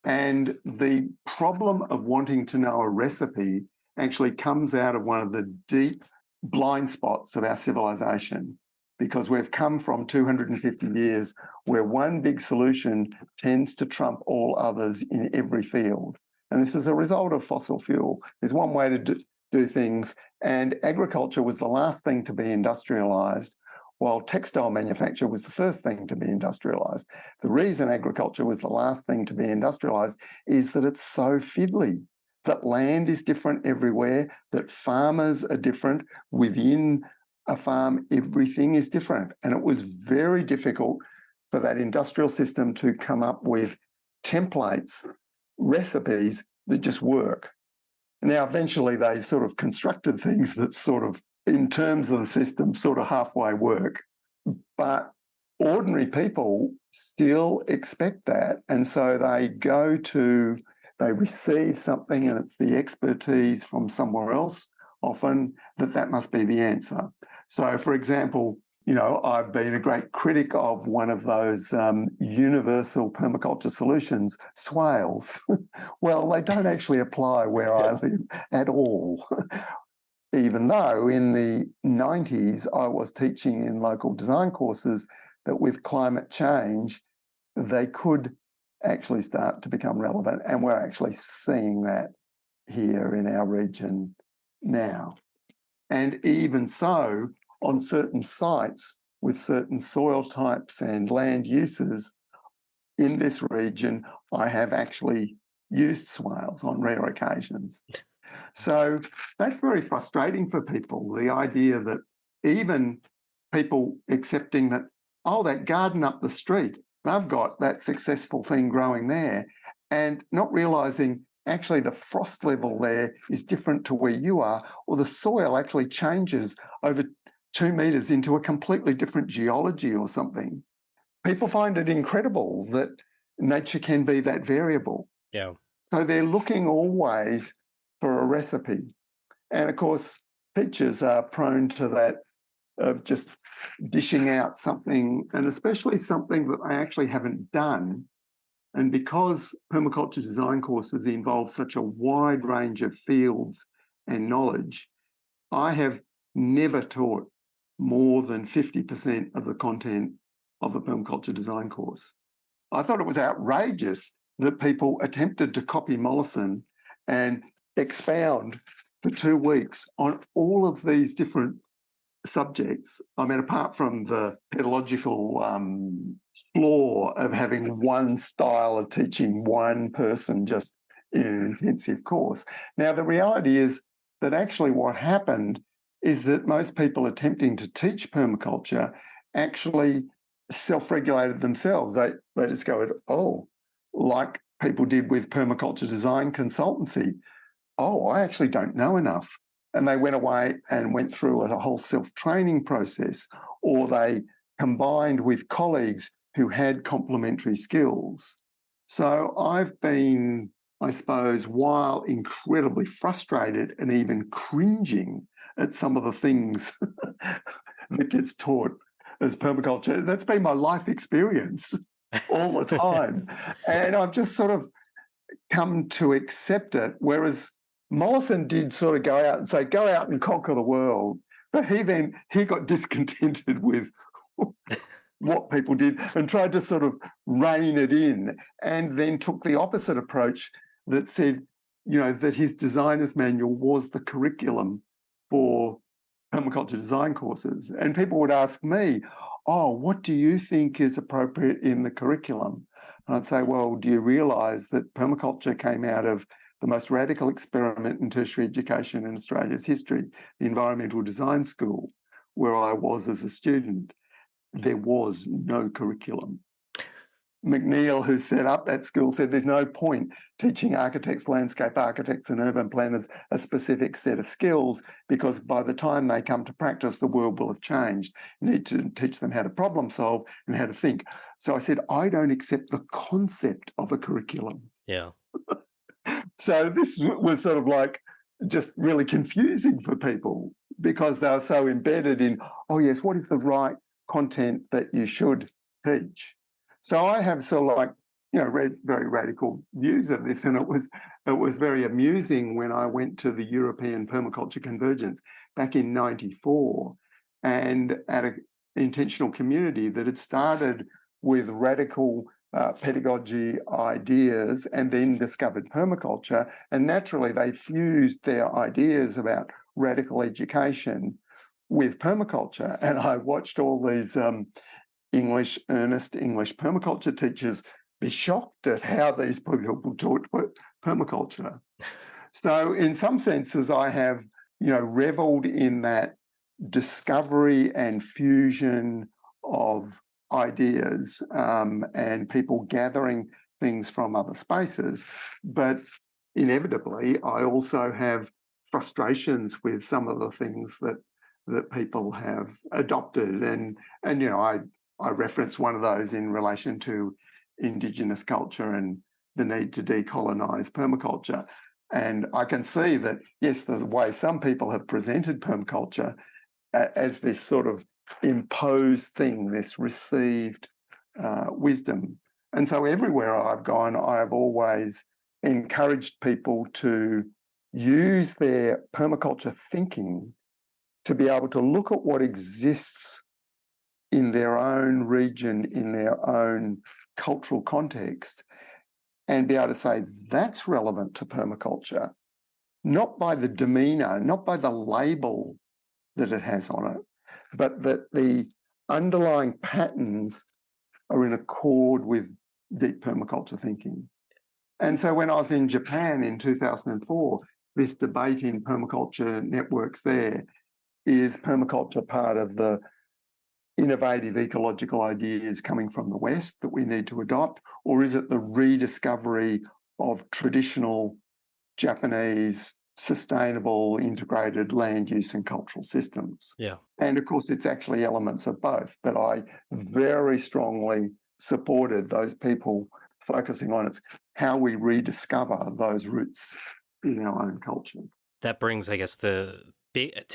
And the problem of wanting to know a recipe actually comes out of one of the deep blind spots of our civilization, because we've come from 250 years where one big solution tends to trump all others in every field. And this is a result of fossil fuel. There's one way to do things, and agriculture was the last thing to be industrialized while textile manufacture was the first thing to be industrialised. The reason agriculture was the last thing to be industrialised is that it's so fiddly, that land is different everywhere, that farmers are different. Within a farm, everything is different. And it was very difficult for that industrial system to come up with templates, recipes that just work. Now, eventually they sort of constructed things that sort of, in terms of the system, sort of halfway work. But ordinary people still expect that. And so they receive something and it's the expertise from somewhere else, often, that must be the answer. So, for example, I've been a great critic of one of those universal permaculture solutions, swales. Well, they don't actually apply where I live at all. Even though in the 90s I was teaching in local design courses that with climate change, they could actually start to become relevant. And we're actually seeing that here in our region now. And even so, on certain sites with certain soil types and land uses in this region, I have actually used swales on rare occasions. So that's very frustrating for people, the idea that even people accepting that, that garden up the street, they've got that successful thing growing there, and not realising actually the frost level there is different to where you are, or the soil actually changes over 2 metres into a completely different geology or something. People find it incredible that nature can be that variable. Yeah. So they're looking always for a recipe. And of course, teachers are prone to that, of just dishing out something, and especially something that they actually haven't done. And because permaculture design courses involve such a wide range of fields and knowledge, I have never taught more than 50% of the content of a permaculture design course. I thought it was outrageous that people attempted to copy Mollison and expound for 2 weeks on all of these different subjects. I mean, apart from the pedagogical flaw of having one style of teaching one person just in an intensive course. Now, the reality is that actually what happened is that most people attempting to teach permaculture actually self-regulated themselves. They discovered, like people did with permaculture design consultancy, I actually don't know enough. And they went away and went through a whole self-training process, or they combined with colleagues who had complementary skills. So I've been, I suppose, while incredibly frustrated and even cringing at some of the things that gets taught as permaculture, that's been my life experience all the time. And I've just sort of come to accept it, whereas Mollison did sort of go out and say, go out and conquer the world. But he got discontented with what people did and tried to sort of rein it in, and then took the opposite approach that said, that his designer's manual was the curriculum for permaculture design courses. And people would ask me, what do you think is appropriate in the curriculum? And I'd say, well, do you realise that permaculture came out of the most radical experiment in tertiary education in Australia's history, the Environmental Design School, where I was as a student? There was no curriculum. McNeil, who set up that school, said there's no point teaching architects, landscape architects and urban planners a specific set of skills, because by the time they come to practice, the world will have changed. You need to teach them how to problem solve and how to think. So I said, I don't accept the concept of a curriculum. Yeah. So this was sort of like just really confusing for people, because they were so embedded in, yes, what is the right content that you should teach? So I have sort of like, read very radical views of this, and it was very amusing when I went to the European Permaculture Convergence back in '94, and at an intentional community that had started with radical pedagogy ideas and then discovered permaculture, and naturally they fused their ideas about radical education with permaculture, and I watched all these earnest English permaculture teachers be shocked at how these people taught permaculture. So in some senses, I have, reveled in that discovery and fusion of ideas, and people gathering things from other spaces. But inevitably, I also have frustrations with some of the things that people have adopted. And I reference one of those in relation to indigenous culture and the need to decolonize permaculture. And I can see that, yes, the way some people have presented permaculture as this sort of imposed thing, this received wisdom. And so everywhere I've gone, I've always encouraged people to use their permaculture thinking to be able to look at what exists in their own region, in their own cultural context, and be able to say that's relevant to permaculture, not by the demeanor, not by the label that it has on it, but that the underlying patterns are in accord with deep permaculture thinking. And so when I was in Japan in 2004, this debate in permaculture networks there, is permaculture part of the innovative ecological ideas coming from the West that we need to adopt, or is it the rediscovery of traditional Japanese sustainable integrated land use and cultural systems? Yeah. And of course, it's actually elements of both, but I very strongly supported those people focusing on it's how we rediscover those roots in our own culture. That brings, I guess, to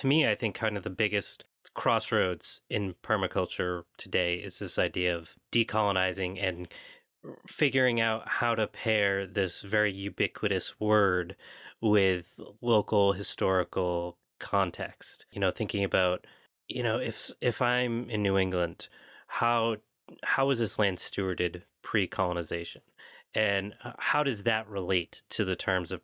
me, I think kind of the biggest crossroads in permaculture today is this idea of decolonizing and figuring out how to pair this very ubiquitous word with local historical context. Thinking about, if I'm in New England, how is this land stewarded pre-colonization? And how does that relate to the terms of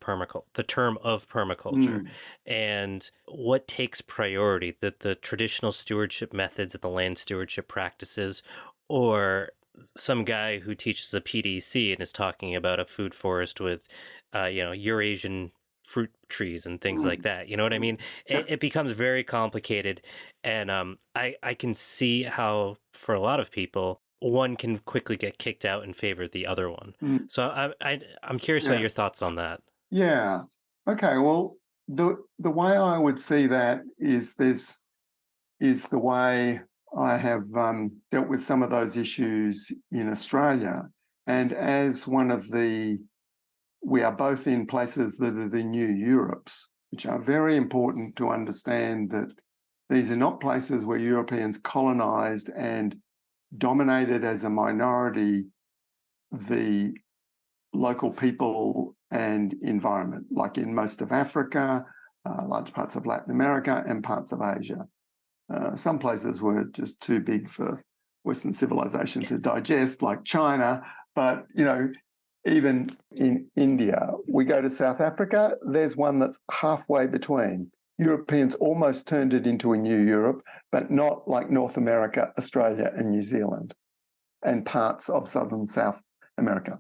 the term of permaculture? And what takes priority, the traditional stewardship methods and the land stewardship practices, or some guy who teaches a PDC and is talking about a food forest with, Eurasian fruit trees and things like that? You know what I mean? It becomes very complicated. And I can see how, for a lot of people, one can quickly get kicked out in favor of the other one. So I'm curious about your thoughts on that. Yeah. Okay. Well, the way I would see that is the way I have dealt with some of those issues in Australia. And as we are both in places that are the new Europes, which are very important to understand that these are not places where Europeans colonized and dominated as a minority the local people and environment, like in most of Africa, large parts of Latin America, and parts of Asia. Some places were just too big for Western civilization to digest, like China. But, even in India, we go to South Africa, there's one that's halfway between. Europeans almost turned it into a new Europe, but not like North America, Australia, and New Zealand, and parts of Southern South America.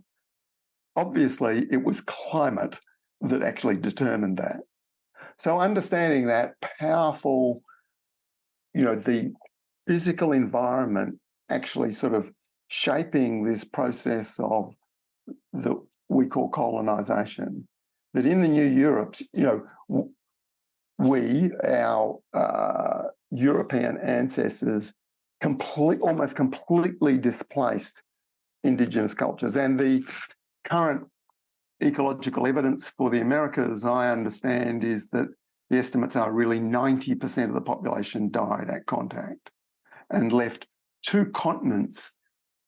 Obviously, it was climate that actually determined that. So understanding that powerful, the physical environment actually sort of shaping this process of that we call colonization, that in the new Europes, our European ancestors almost completely displaced indigenous cultures. And the current ecological evidence for the Americas, I understand, is that the estimates are really 90% of the population died at contact and left 2 continents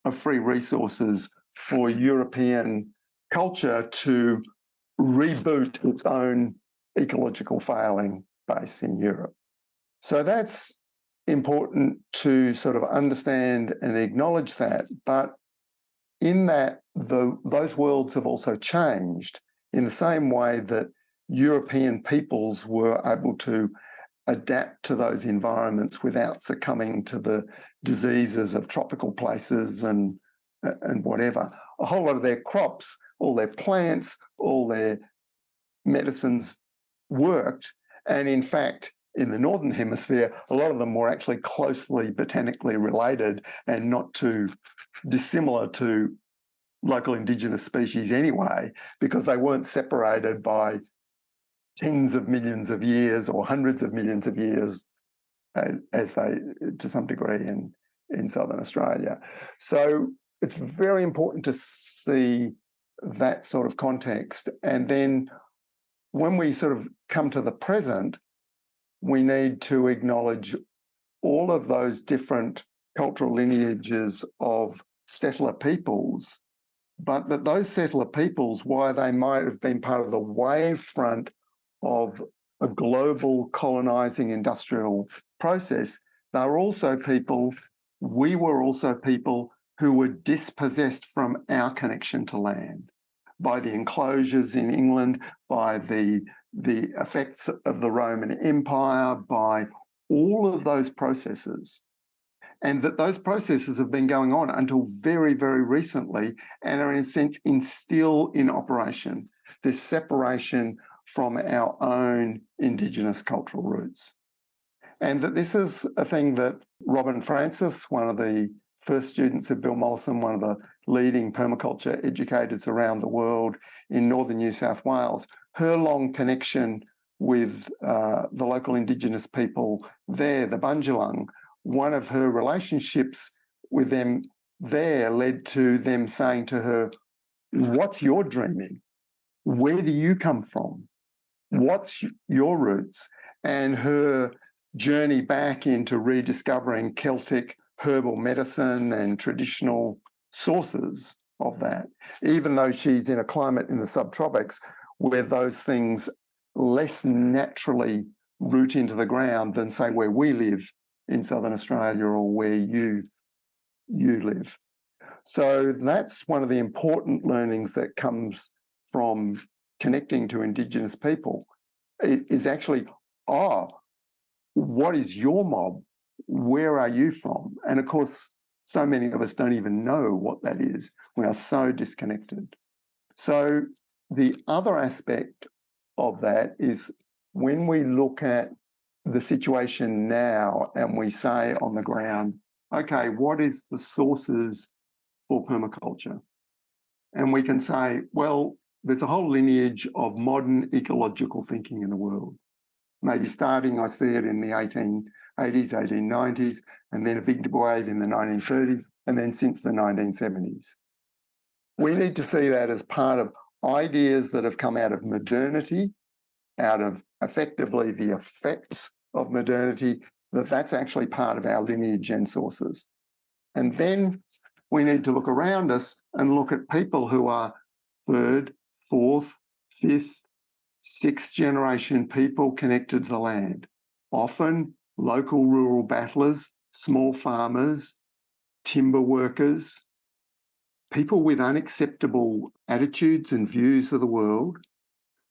of free resources for European culture to reboot its own ecological failing base in Europe. So that's important to sort of understand and acknowledge that. But in that, those worlds have also changed in the same way that European peoples were able to adapt to those environments without succumbing to the diseases of tropical places and whatever. A whole lot of their crops, all their plants, all their medicines worked. And in fact, in the Northern Hemisphere, a lot of them were actually closely botanically related and not too dissimilar to local indigenous species anyway, because they weren't separated by tens of millions of years or hundreds of millions of years as they, to some degree, in Southern Australia. So it's very important to see that sort of context. And then when we sort of come to the present, we need to acknowledge all of those different cultural lineages of settler peoples, but that those settler peoples, while they might have been part of the wave front of a global colonizing industrial process, they were also people, we were also people who were dispossessed from our connection to land by the enclosures in England, by the effects of the Roman Empire, by all of those processes. And that those processes have been going on until very, very recently and are, in a sense, still in operation. This separation from our own indigenous cultural roots. And that this is a thing that Robin Francis, one of the first students of Bill Mollison, one of the leading permaculture educators around the world in northern New South Wales, her long connection with the local indigenous people there, the Bundjalung, one of her relationships with them there led to them saying to her, "What's your dreaming? Where do you come from? What's your roots?" And her journey back into rediscovering Celtic herbal medicine and traditional sources of that, even though she's in a climate in the subtropics where those things less naturally root into the ground than, say, where we live in Southern Australia or where you live. So that's one of the important learnings that comes from connecting to Indigenous people, is actually, what is your mob? Where are you from? And of course, so many of us don't even know what that is. We are so disconnected. So the other aspect of that is when we look at the situation now and we say on the ground, okay, what is the sources for permaculture? And we can say, well, there's a whole lineage of modern ecological thinking in the world. Maybe starting, I see it in the 1880s, 1890s, and then a big wave in the 1930s, and then since the 1970s. We need to see that as part of ideas that have come out of modernity, out of effectively the effects of modernity, that's actually part of our lineage and sources. And then we need to look around us and look at people who are third, fourth, fifth, sixth generation people connected to the land, often local rural battlers, small farmers, timber workers, people with unacceptable attitudes and views of the world,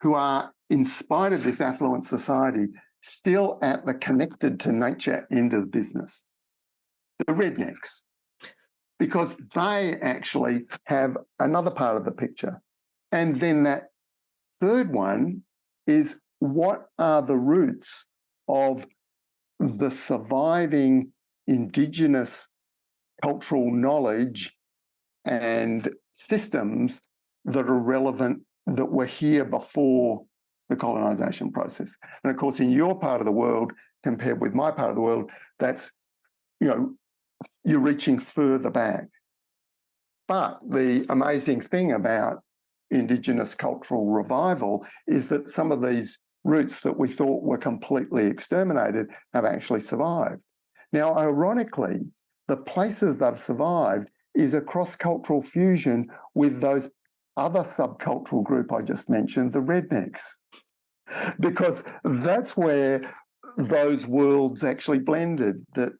who are, in spite of this affluent society, still at the connected to nature end of the business. The rednecks, because they actually have another part of the picture. And then that third one is, what are the roots of the surviving Indigenous cultural knowledge and systems that are relevant, that were here before the colonisation process? And of course, in your part of the world, compared with my part of the world, that's, you're reaching further back. But the amazing thing about Indigenous cultural revival is that some of these roots that we thought were completely exterminated have actually survived. Now, ironically, the places they've survived is a cross-cultural fusion with those other subcultural group I just mentioned, the rednecks, because that's where those worlds actually blended, that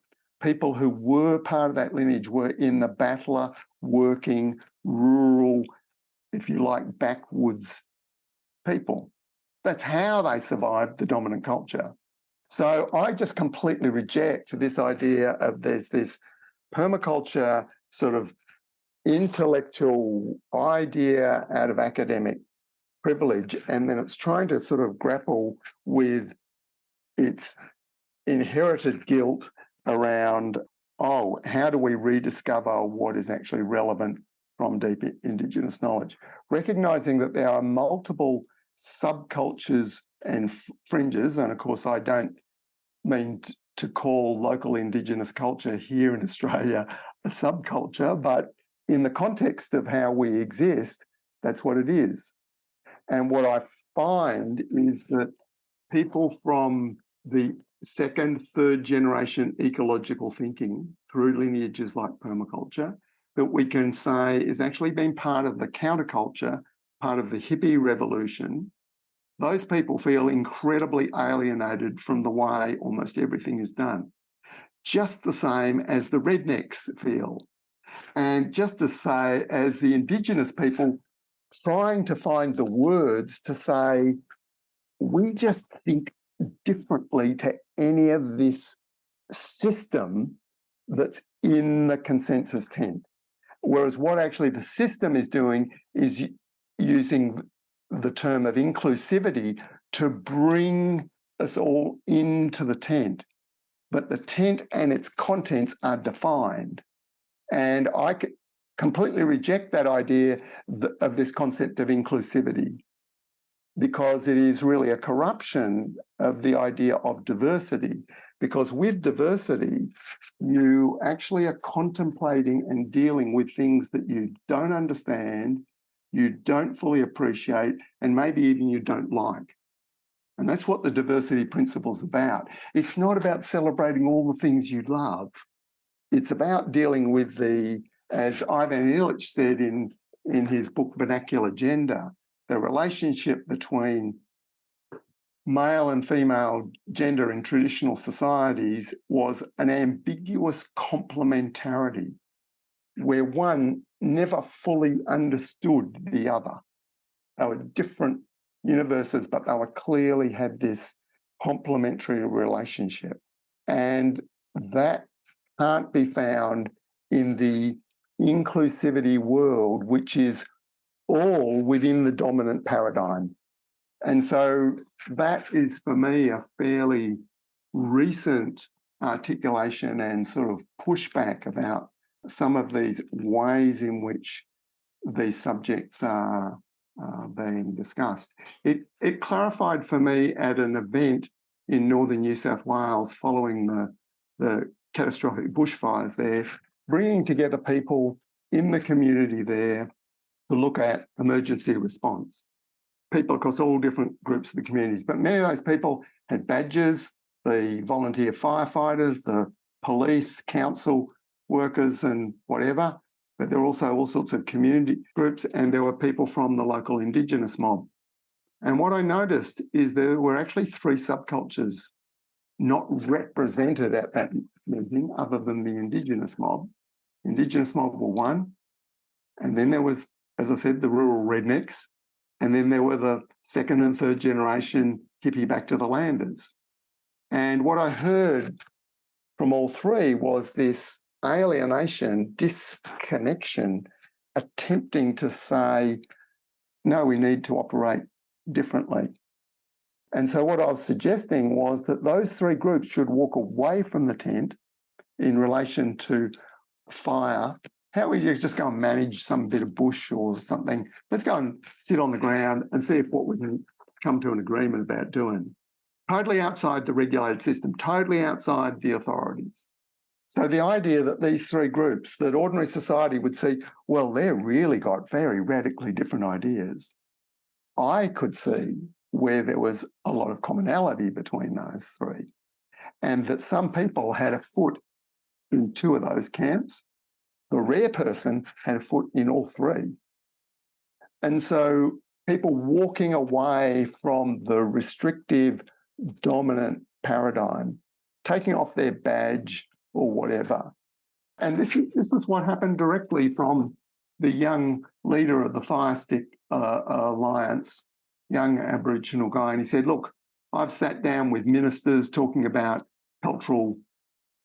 people who were part of that lineage were in the battler, working, rural, if you like, backwoods people. That's how they survived the dominant culture. So I just completely reject this idea of there's this permaculture sort of intellectual idea out of academic privilege, and then it's trying to sort of grapple with its inherited guilt around, oh, how do we rediscover what is actually relevant from deep indigenous knowledge? Recognizing that there are multiple subcultures and fringes, and of course, I don't mean to call local indigenous culture here in Australia a subculture, but in the context of how we exist, that's what it is. And what I find is that people from the second, third generation ecological thinking through lineages like permaculture, that we can say is actually been part of the counterculture, part of the hippie revolution, those people feel incredibly alienated from the way almost everything is done, just the same as the rednecks feel. And just to say, as the indigenous people trying to find the words to say, we just think differently to any of this system that's in the consensus tent. Whereas what actually the system is doing is using the term of inclusivity to bring us all into the tent. But the tent and its contents are defined. And I completely reject that idea of this concept of inclusivity, because it is really a corruption of the idea of diversity. Because with diversity, you actually are contemplating and dealing with things that you don't understand, you don't fully appreciate, and maybe even you don't like. And that's what the diversity principle is about. It's not about celebrating all the things you love. It's about dealing with as Ivan Illich said in his book, Vernacular Gender, the relationship between male and female gender in traditional societies was an ambiguous complementarity where one never fully understood the other. They were different universes, but they were clearly had this complementary relationship. And that can't be found in the inclusivity world, which is all within the dominant paradigm. And so that is, for me, a fairly recent articulation and sort of pushback about some of these ways in which these subjects are being discussed. It clarified for me at an event in northern New South Wales following the catastrophic bushfires there, bringing together people in the community there to look at emergency response. People across all different groups of the communities, but many of those people had badges, the volunteer firefighters, the police, council workers and whatever, but there were also all sorts of community groups, and there were people from the local indigenous mob. And what I noticed is there were actually 3 subcultures not represented at that meeting other than the indigenous mob. Indigenous mob were one, and then there was, as I said, the rural rednecks, and then there were the second and third generation hippie back to the landers. And what I heard from all 3 was this alienation, disconnection, attempting to say, no, we need to operate differently. And so what I was suggesting was that those 3 groups should walk away from the tent in relation to fire. How would you just go and manage some bit of bush or something? Let's go and sit on the ground and see if what we can come to an agreement about doing. Totally outside the regulated system, totally outside the authorities. So the idea that these 3 groups, that ordinary society would see, well, they've really got very radically different ideas. I could see where there was a lot of commonality between those 3, and that some people had a foot in 2 of those camps. The rare person had a foot in all 3. And so people walking away from the restrictive, dominant paradigm, taking off their badge or whatever. And this is what happened directly from the young leader of the Fire Stick Alliance, young Aboriginal guy. And he said, look, I've sat down with ministers talking about cultural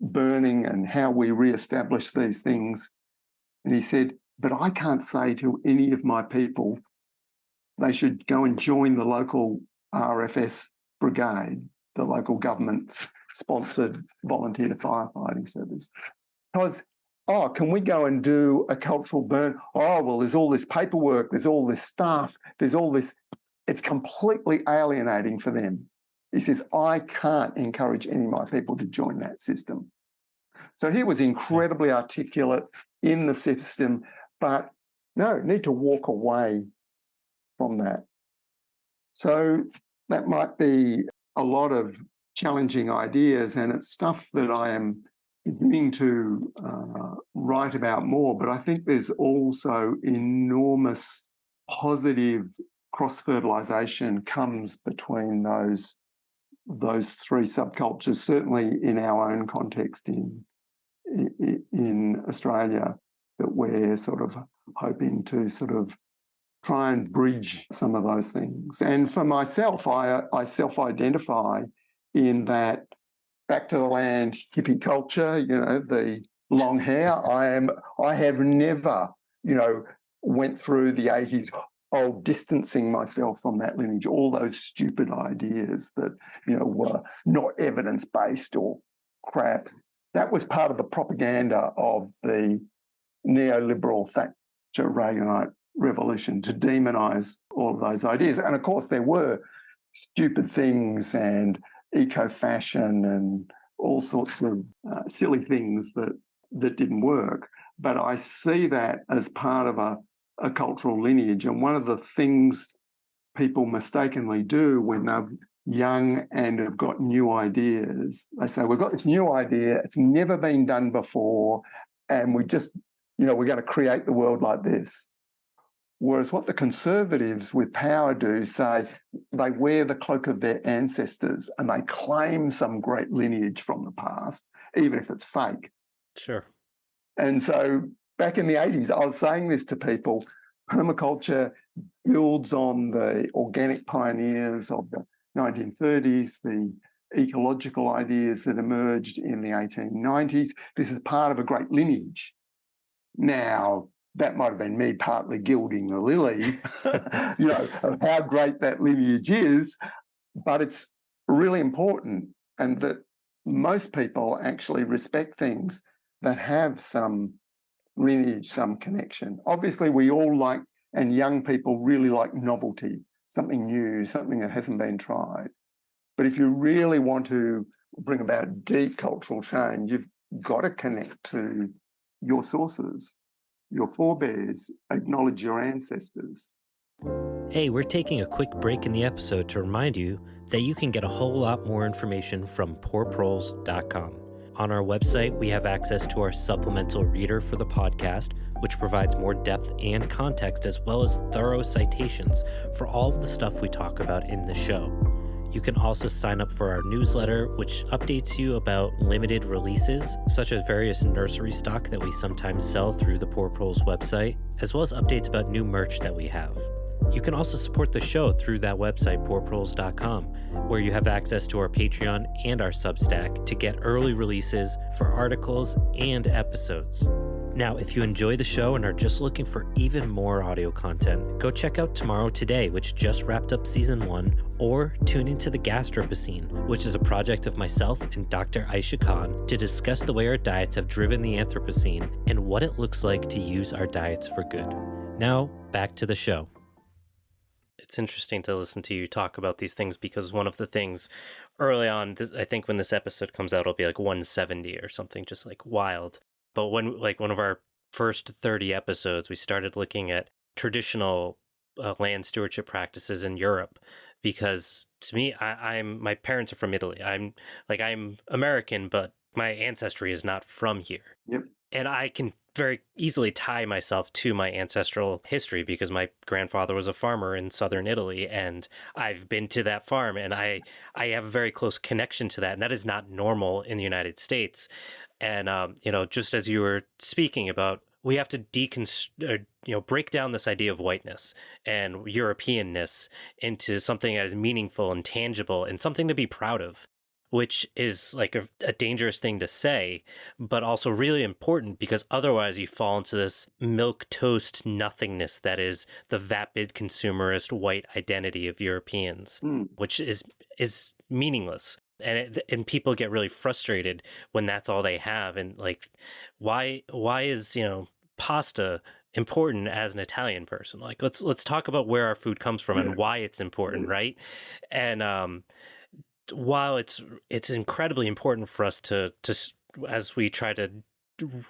burning and how we re-establish these things. And he said, but I can't say to any of my people they should go and join the local RFS brigade, the local government-sponsored volunteer firefighting service. Because, can we go and do a cultural burn? Well, there's all this paperwork, there's all this stuff, there's all this. It's completely alienating for them. He says, I can't encourage any of my people to join that system. So he was incredibly articulate in the system, but no, need to walk away from that. So that might be a lot of challenging ideas, and it's stuff that I am beginning to write about more, but I think there's also enormous positive cross-fertilisation comes between those three subcultures, certainly in our own context in Australia, that we're sort of hoping to sort of try and bridge some of those things. And for myself, I self-identify in that back to the land hippie culture, the long hair. I have never, went through the 80s distancing myself from that lineage, all those stupid ideas that, were not evidence-based or crap. That was part of the propaganda of the neoliberal Thatcher Reaganite revolution to demonise all of those ideas. And of course, there were stupid things and eco-fashion and all sorts of silly things that didn't work. But I see that as part of a cultural lineage. And one of the things people mistakenly do when they're young and have got new ideas, they say, we've got this new idea, it's never been done before, and we just, we're going to create the world like this. Whereas what the conservatives with power do, say they wear the cloak of their ancestors and they claim some great lineage from the past, even if it's fake. Sure. And so back in the 80s, I was saying this to people, permaculture builds on the organic pioneers of the 1930s, the ecological ideas that emerged in the 1890s. This is part of a great lineage. Now, that might have been me partly gilding the lily, of how great that lineage is, but it's really important, and that most people actually respect things that have some lineage, some connection. Obviously, we all like, and young people really like novelty, something new, something that hasn't been tried. But if you really want to bring about deep cultural change, you've got to connect to your sources, your forebears, acknowledge your ancestors. Hey, we're taking a quick break in the episode to remind you that you can get a whole lot more information from poorproles.com. On our website, we have access to our supplemental reader for the podcast, which provides more depth and context as well as thorough citations for all of the stuff we talk about in the show. You can also sign up for our newsletter, which updates you about limited releases, such as various nursery stock that we sometimes sell through the Poor Proles website, as well as updates about new merch that we have. You can also support the show through that website, poorproles.com, where you have access to our Patreon and our Substack to get early releases for articles and episodes. Now, if you enjoy the show and are just looking for even more audio content, go check out Tomorrow Today, which just wrapped up season 1, or tune into The Gastropocene, which is a project of myself and Dr. Aisha Khan to discuss the way our diets have driven the Anthropocene and what it looks like to use our diets for good. Now, back to the show. It's interesting to listen to you talk about these things because one of the things early on, I think when this episode comes out, it'll be like 170 or something, just like wild. But when like one of our first 30 episodes, we started looking at traditional land stewardship practices in Europe, because to me, my parents are from Italy. I'm American, but my ancestry is not from here. Yep. And I can very easily tie myself to my ancestral history because my grandfather was a farmer in southern Italy, and I've been to that farm, and I have a very close connection to that, and that is not normal in the United States. And just as you were speaking about we have to break down this idea of whiteness and Europeanness into something that is meaningful and tangible and something to be proud of, which is like a dangerous thing to say, but also really important because otherwise you fall into this milk toast nothingness that is the vapid consumerist white identity of Europeans, which is meaningless. And people get really frustrated when that's all they have. And like, why is, pasta important as an Italian person? Like, let's talk about where our food comes from and why it's important, right? And while it's incredibly important for us to as we try to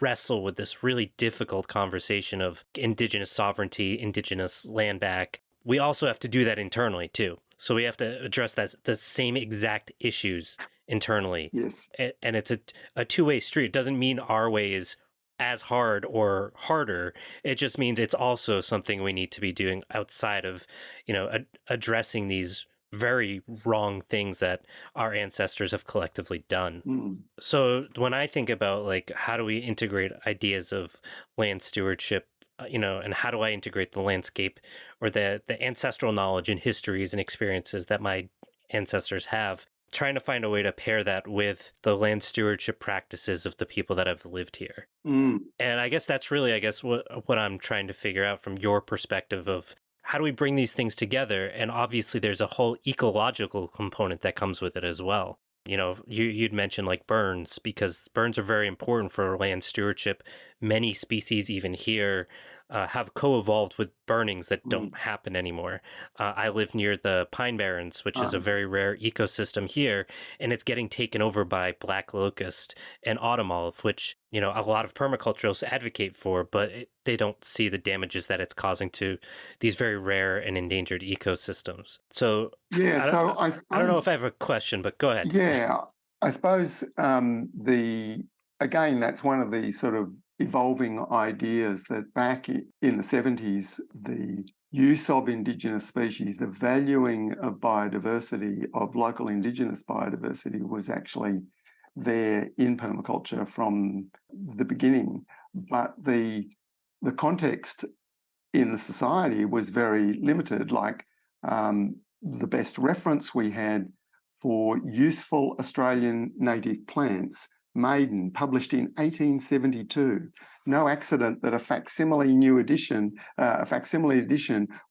wrestle with this really difficult conversation of indigenous sovereignty, indigenous land back, we also have to do that internally too. So we have to address the same exact issues internally. Yes. And it's a two-way street. It doesn't mean our way is as hard or harder. It just means it's also something we need to be doing outside of, addressing these very wrong things that our ancestors have collectively done. So when I think about like, how do we integrate ideas of land stewardship, and how do I integrate the landscape or the ancestral knowledge and histories and experiences that my ancestors have, trying to find a way to pair that with the land stewardship practices of the people that have lived here. And I guess that's really, what I'm trying to figure out from your perspective of how do we bring these things together? And obviously there's a whole ecological component that comes with it as well. You'd mentioned like burns, because burns are very important for land stewardship. Many species, even here, have co-evolved with burnings that don't happen anymore. I live near the Pine Barrens, which is a very rare ecosystem here, and it's getting taken over by black locust and autumn olive, which, a lot of permaculturalists advocate for, but they don't see the damages that it's causing to these very rare and endangered ecosystems. So yeah, I don't know if I have a question, but go ahead. Yeah, I suppose again, that's one of the sort of evolving ideas that back in the 70s, the use of indigenous species, the valuing of biodiversity, of local indigenous biodiversity, was actually there in permaculture from the beginning. But the context in the society was very limited. Like the best reference we had for useful Australian native plants, Maiden, published in 1872. No accident that a facsimile edition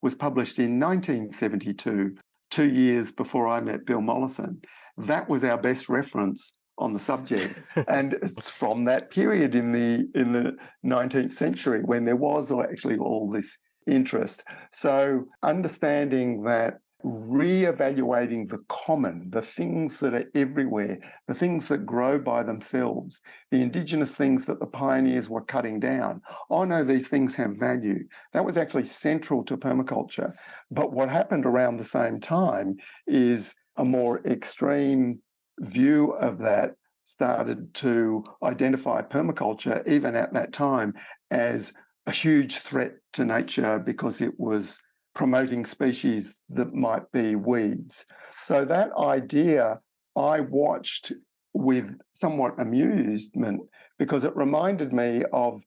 was published in 1972, 2 years before I met Bill Mollison. That was our best reference on the subject. And it's from that period in the 19th century when there was actually all this interest. So understanding that, re-evaluating the common, the things that are everywhere, the things that grow by themselves, the indigenous things that the pioneers were cutting down. Oh no, these things have value. That was actually central to permaculture. But what happened around the same time is a more extreme view of that started to identify permaculture, even at that time, as a huge threat to nature because it was promoting species that might be weeds. So that idea I watched with somewhat amusement because it reminded me of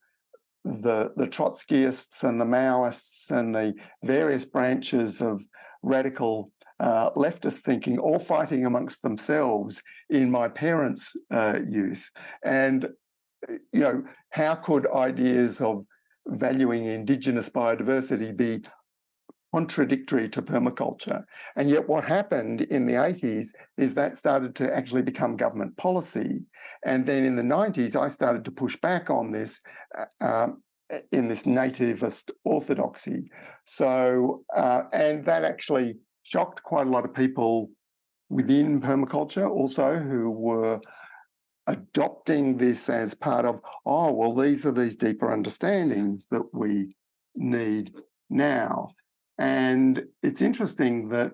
the Trotskyists and the Maoists and the various branches of radical leftist thinking all fighting amongst themselves in my parents' youth. And, how could ideas of valuing indigenous biodiversity be contradictory to permaculture? And yet what happened in the 80s is that started to actually become government policy. And then in the 90s, I started to push back on this in this nativist orthodoxy. So, and that actually shocked quite a lot of people within permaculture also who were adopting this as part of, these are these deeper understandings that we need now. And it's interesting that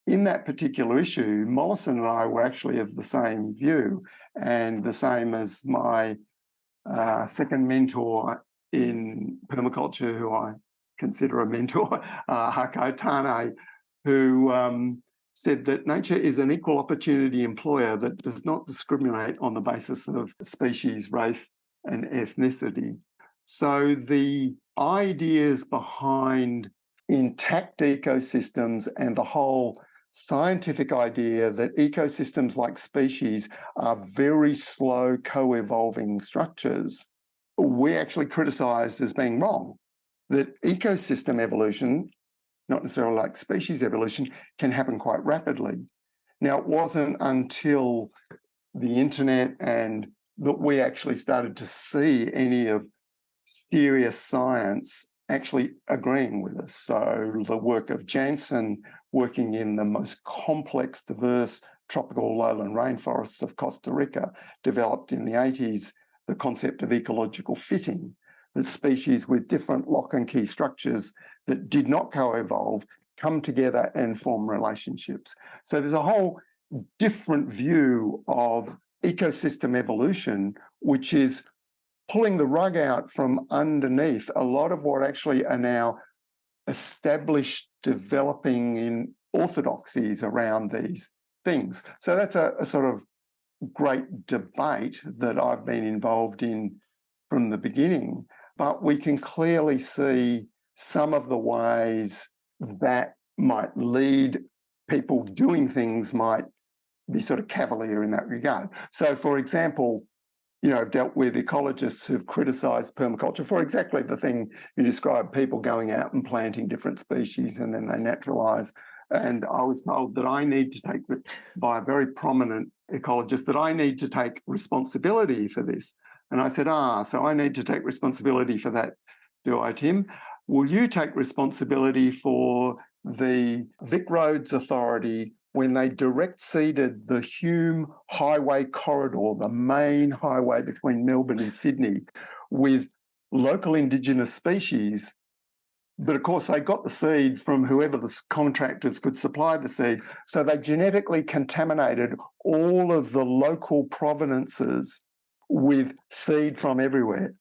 in that particular issue, Mollison and I were actually of the same view, and the same as my second mentor in permaculture, who I consider a mentor, Hako Tane, who said that nature is an equal opportunity employer that does not discriminate on the basis of species, race, and ethnicity. So the ideas behind intact ecosystems and the whole scientific idea that ecosystems like species are very slow co-evolving structures, we actually criticised as being wrong. That ecosystem evolution, not necessarily like species evolution, can happen quite rapidly. Now, it wasn't until the internet and that we actually started to see any of serious science actually agreeing with us. So the work of Jansen, working in the most complex, diverse tropical lowland rainforests of Costa Rica, developed in the 80s the concept of ecological fitting, that species with different lock and key structures that did not co-evolve come together and form relationships. So there's a whole different view of ecosystem evolution, which is pulling the rug out from underneath a lot of what actually are now established, developing in orthodoxies around these things. So that's a sort of great debate that I've been involved in from the beginning. But we can clearly see some of the ways that might lead people doing things might be sort of cavalier in that regard. So, for example, I've dealt with ecologists who've criticised permaculture for exactly the thing you described, people going out and planting different species and then they naturalise. And I was told that I need to take, by a very prominent ecologist, that I need to take responsibility for this. And I said, so I need to take responsibility for that, do I, Tim? Will you take responsibility for the Vic Roads Authority when they direct seeded the Hume Highway corridor, the main highway between Melbourne and Sydney, with local indigenous species? But of course, they got the seed from whoever the contractors could supply the seed. So they genetically contaminated all of the local provenances with seed from everywhere.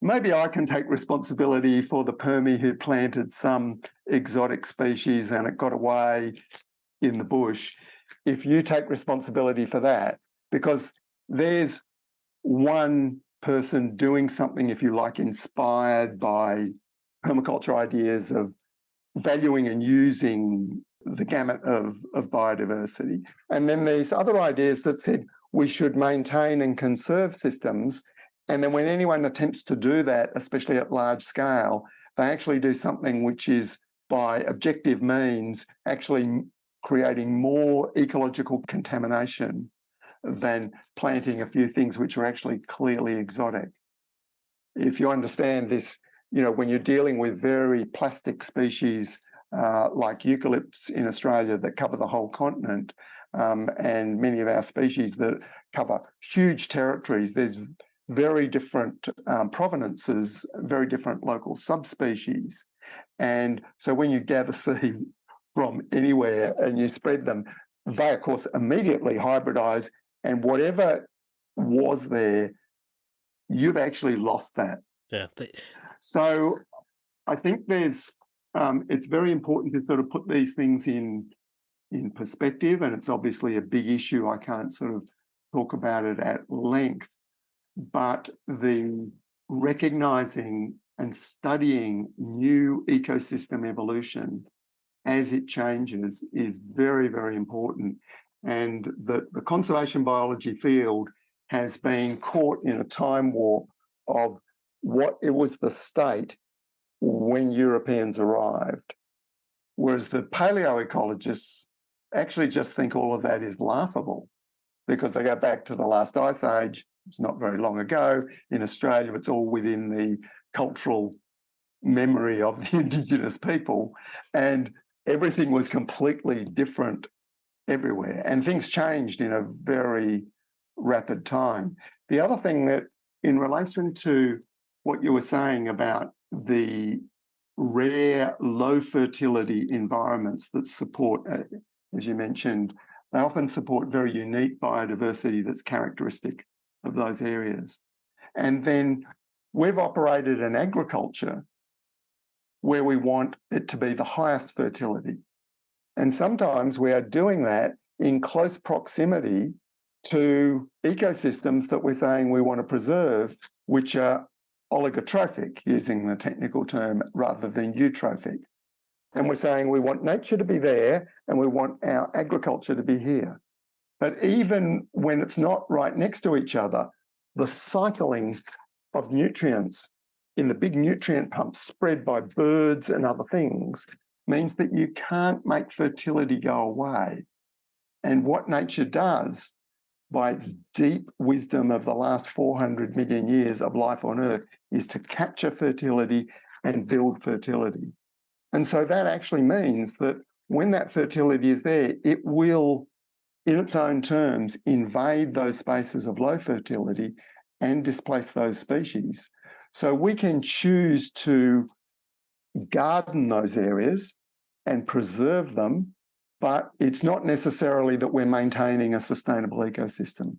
Maybe I can take responsibility for the Permi who planted some exotic species and it got away in the bush. If you take responsibility for that, because there's one person doing something, if you like, inspired by permaculture ideas of valuing and using the gamut of biodiversity. And then there's other ideas that said we should maintain and conserve systems. And then when anyone attempts to do that, especially at large scale, they actually do something which is by objective means actually creating more ecological contamination than planting a few things which are actually clearly exotic. If you understand this, when you're dealing with very plastic species like eucalypts in Australia that cover the whole continent, and many of our species that cover huge territories, there's very different provenances, very different local subspecies. And so when you gather seed from anywhere and you spread them, they, of course, immediately hybridize, and whatever was there, you've actually lost that. Yeah. So I think it's very important to sort of put these things in perspective, and it's obviously a big issue. I can't sort of talk about it at length, but the recognising and studying new ecosystem evolution as it changes is very, very important. And the conservation biology field has been caught in a time warp of what it was the state when Europeans arrived, whereas the paleoecologists actually just think all of that is laughable because they go back to the last ice age. It's not very long ago. In Australia, it's all within the cultural memory of the indigenous people, and everything was completely different everywhere, and things changed in a very rapid time. The other thing that, in relation to what you were saying about the rare, low fertility environments that support, as you mentioned, they often support very unique biodiversity that's characteristic of those areas. And then we've operated an agriculture where we want it to be the highest fertility. And sometimes we are doing that in close proximity to ecosystems that we're saying we want to preserve, which are oligotrophic, using the technical term, rather than eutrophic. And we're saying we want nature to be there and we want our agriculture to be here. But even when it's not right next to each other, the cycling of nutrients in the big nutrient pumps spread by birds and other things means that you can't make fertility go away. And what nature does, by its deep wisdom of the last 400 million years of life on Earth, is to capture fertility and build fertility. And so that actually means that when that fertility is there, it will, in its own terms, invade those spaces of low fertility and displace those species. So we can choose to garden those areas and preserve them, but it's not necessarily that we're maintaining a sustainable ecosystem.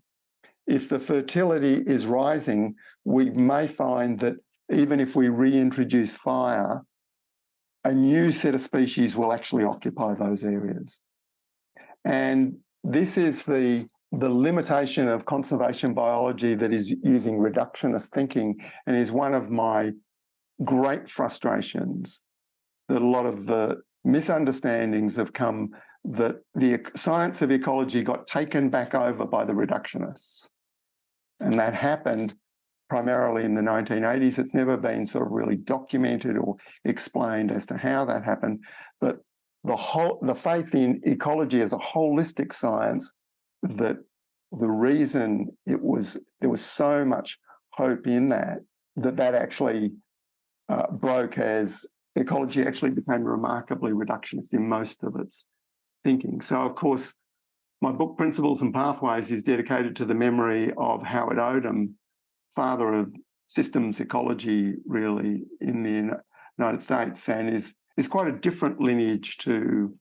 If the fertility is rising, we may find that even if we reintroduce fire, a new set of species will actually occupy those areas. And this is the limitation of conservation biology that is using reductionist thinking, and is one of my great frustrations, that a lot of the misunderstandings have come, that the science of ecology got taken back over by the reductionists. And that happened primarily in the 1980s. It's never been sort of really documented or explained as to how that happened. But the faith in ecology as a holistic science, that the reason there was so much hope in that actually broke as ecology actually became remarkably reductionist in most of its thinking. So, of course, my book, Principles and Pathways, is dedicated to the memory of Howard Odum, father of systems ecology, really, in the United States, and is quite a different lineage to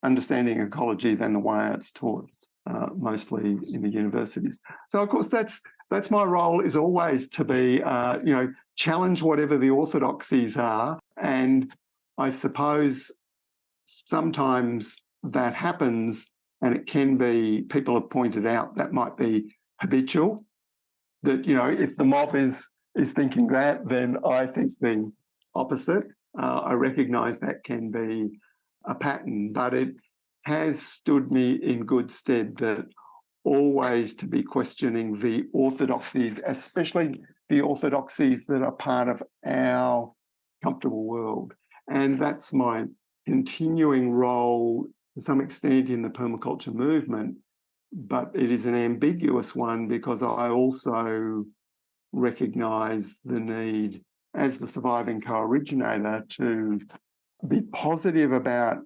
understanding ecology than the way it's taught, mostly in the universities. So, of course, that's my role, is always to be, challenge whatever the orthodoxies are. And I suppose sometimes that happens, and it can be, people have pointed out, that might be habitual, that, if the mob is thinking that, then I think the opposite. I recognise that can be a pattern, but it has stood me in good stead that always to be questioning the orthodoxies, especially the orthodoxies that are part of our comfortable world. And that's my continuing role to some extent in the permaculture movement, but it is an ambiguous one, because I also recognise the need, as the surviving co-originator, to be positive about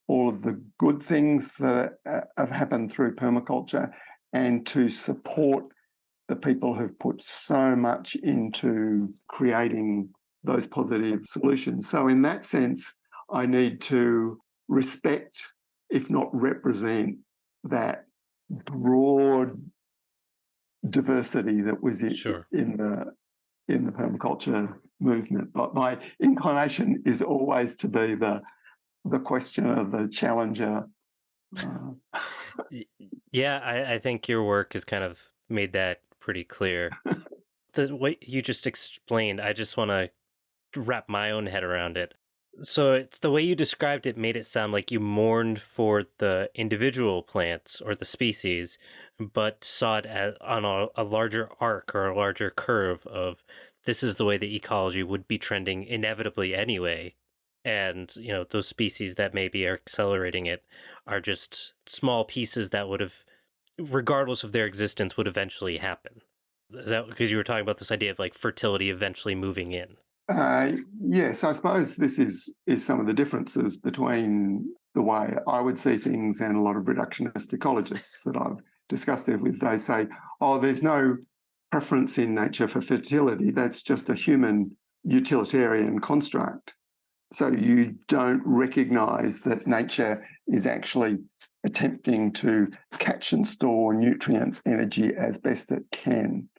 all of the good things that have happened through permaculture, and to support the people who've put so much into creating those positive solutions. So in that sense, I need to respect, if not represent, that broad diversity that was in the permaculture movement. But my inclination is always to be the questioner, the challenger. Yeah, I think your work has kind of made that pretty clear. The way you just explained, I just want to wrap my own head around it. So it's the way you described it made it sound like you mourned for the individual plants or the species, but saw it on a larger arc or a larger curve of, this is the way the ecology would be trending inevitably anyway. And, those species that maybe are accelerating it are just small pieces that would have, regardless of their existence, would eventually happen. Is that because you were talking about this idea of like fertility eventually moving in? Yes, I suppose this is some of the differences between the way I would see things and a lot of reductionist ecologists that I've discussed it with. They say, oh, there's no preference in nature for fertility. That's just a human utilitarian construct. So you don't recognise that nature is actually attempting to catch and store nutrients, energy as best it can.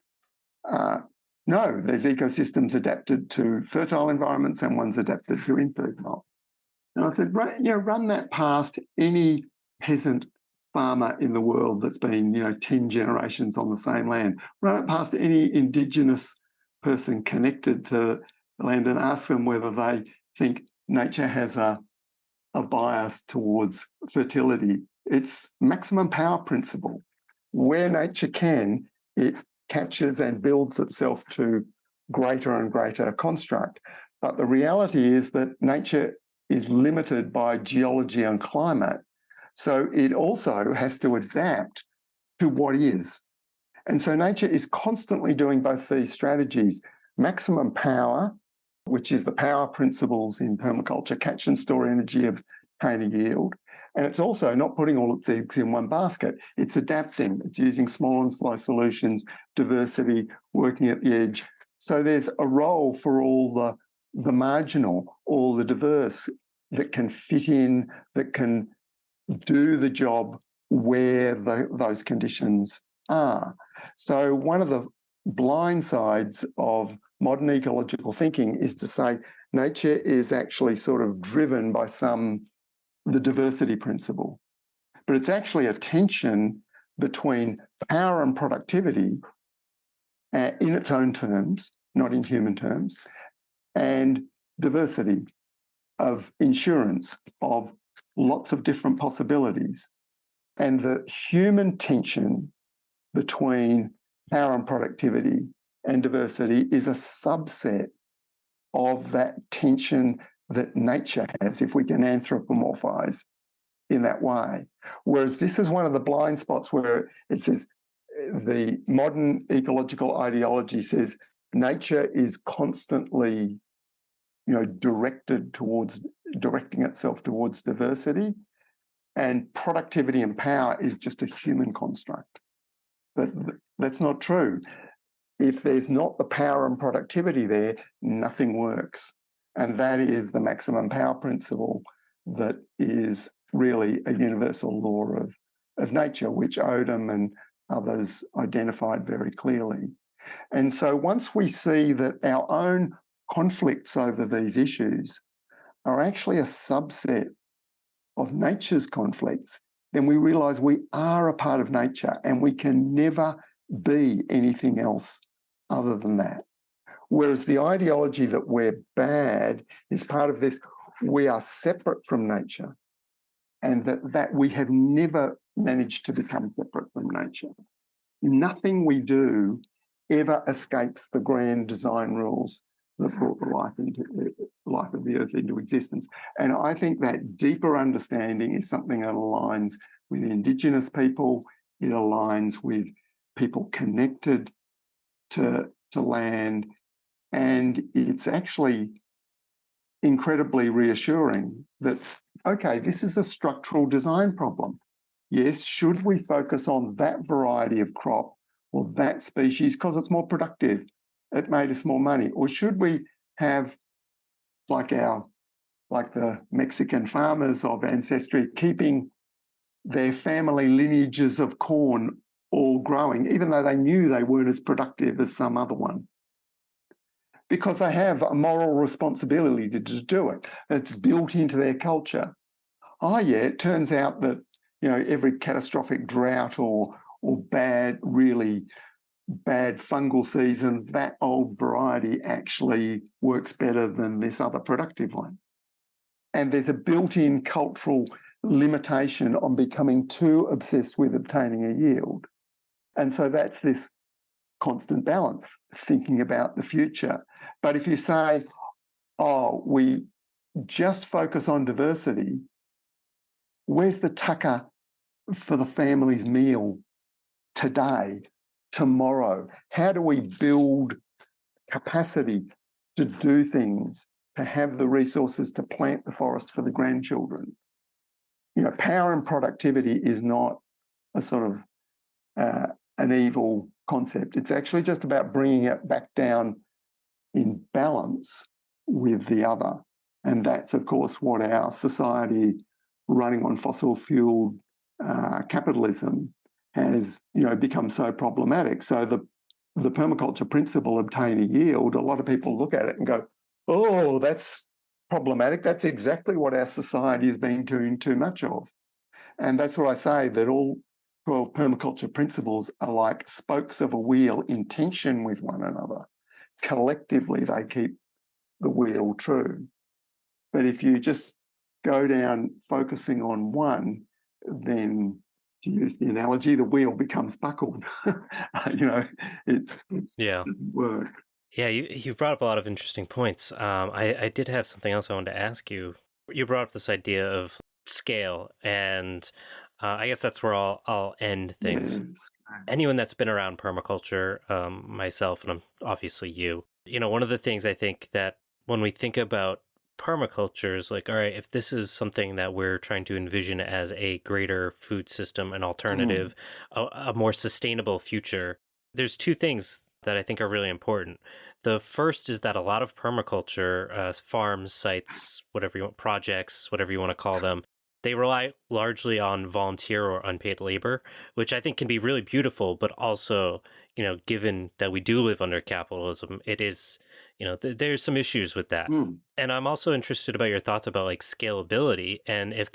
No, there's ecosystems adapted to fertile environments and ones adapted to infertile. And I said, run that past any peasant farmer in the world that's been, 10 generations on the same land. Run it past any indigenous person connected to the land and ask them whether they think nature has a bias towards fertility. It's maximum power principle. Where nature can, it catches and builds itself to greater and greater construct. But the reality is that nature is limited by geology and climate. So it also has to adapt to what is. And so nature is constantly doing both these strategies: maximum power, which is the power principles in permaculture, catch and store energy, obtain a yield. And it's also not putting all its eggs in one basket. It's adapting. It's using small and slow solutions, diversity, working at the edge. So there's a role for all the marginal, all the diverse that can fit in, that can do the job where those conditions are. So one of the blind sides of modern ecological thinking is to say nature is actually sort of driven by the diversity principle. But it's actually a tension between power and productivity in its own terms, not in human terms, and diversity of insurance, of lots of different possibilities. And the human tension between power and productivity and diversity is a subset of that tension that nature has, if we can anthropomorphize in that way. Whereas this is one of the blind spots where it says the modern ecological ideology says nature is constantly, directing itself towards diversity, and productivity and power is just a human construct. But that's not true. If there's not the power and productivity there, nothing works. And that is the maximum power principle that is really a universal law of nature, which Odom and others identified very clearly. And so once we see that our own conflicts over these issues are actually a subset of nature's conflicts, then we realise we are a part of nature and we can never be anything else other than that. Whereas the ideology that we're bad is part of this, we are separate from nature, and that we have never managed to become separate from nature. Nothing we do ever escapes the grand design rules that brought the life of the earth into existence. And I think that deeper understanding is something that aligns with indigenous people. It aligns with people connected to land. And it's actually incredibly reassuring that, okay, this is a structural design problem. Yes, should we focus on that variety of crop or that species because it's more productive? It made us more money. Or should we have, like the Mexican farmers of ancestry, keeping their family lineages of corn all growing, even though they knew they weren't as productive as some other one? Because they have a moral responsibility to do it. It's built into their culture. Oh, yeah, it turns out that, every catastrophic drought or really bad fungal season, that old variety actually works better than this other productive one. And there's a built-in cultural limitation on becoming too obsessed with obtaining a yield. And so that's this constant balance, thinking about the future. But if you say, we just focus on diversity, where's the tucker for the family's meal today, tomorrow? How do we build capacity to do things, to have the resources to plant the forest for the grandchildren? Power and productivity is not a sort of an evil concept. It's actually just about bringing it back down in balance with the other. And that's, of course, what our society running on fossil fuel capitalism has, become so problematic. So the permaculture principle, obtain a yield, a lot of people look at it and go, oh, that's problematic. That's exactly what our society has been doing too much of. And that's what I say, that all 12 permaculture principles are like spokes of a wheel in tension with one another collectively they keep the wheel true. But if you just go down focusing on one, then, to use the analogy, the wheel becomes buckled. It Yeah. doesn't work. Yeah, you brought up a lot of interesting points. I did have something else I wanted to ask you. You brought up this idea of scale, and I guess that's where I'll end things. Yes. Anyone that's been around permaculture, myself, and obviously you, one of the things I think that when we think about permaculture is like, all right, if this is something that we're trying to envision as a greater food system, an alternative, a more sustainable future, there's two things that I think are really important. The first is that a lot of permaculture farms, sites, whatever you want, projects, whatever you want to call them, they rely largely on volunteer or unpaid labor, which I think can be really beautiful, but also, given that we do live under capitalism, it is, there's some issues with that. And I'm also interested about your thoughts about like scalability, and if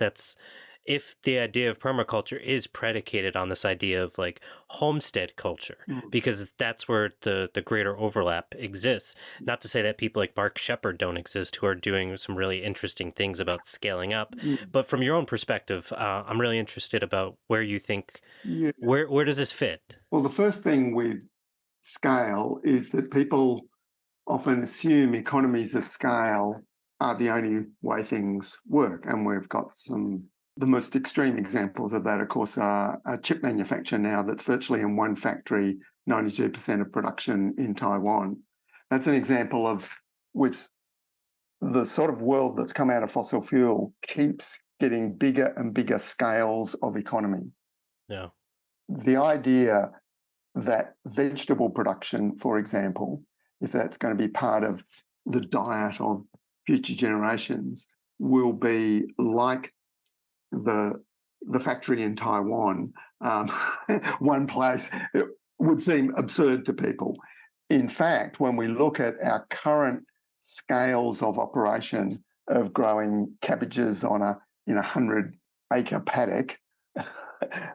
the idea of permaculture is predicated on this idea of like homestead culture, because that's where the greater overlap exists. Not to say that people like Mark Shepard don't exist who are doing some really interesting things about scaling up, but from your own perspective, I'm really interested about where you think, Yeah. where does this fit? Well, the first thing with scale is that people often assume economies of scale are the only way things work. And we've got the most extreme examples of that, of course, are chip manufacture now that's virtually in one factory, 92% of production in Taiwan. That's an example of with the sort of world that's come out of fossil fuel keeps getting bigger and bigger scales of economy. Yeah. The idea that vegetable production, for example, if that's going to be part of the diet of future generations, will be like the factory in Taiwan, one place, it would seem absurd to people. In fact, when we look at our current scales of operation of growing cabbages on a 100-acre paddock,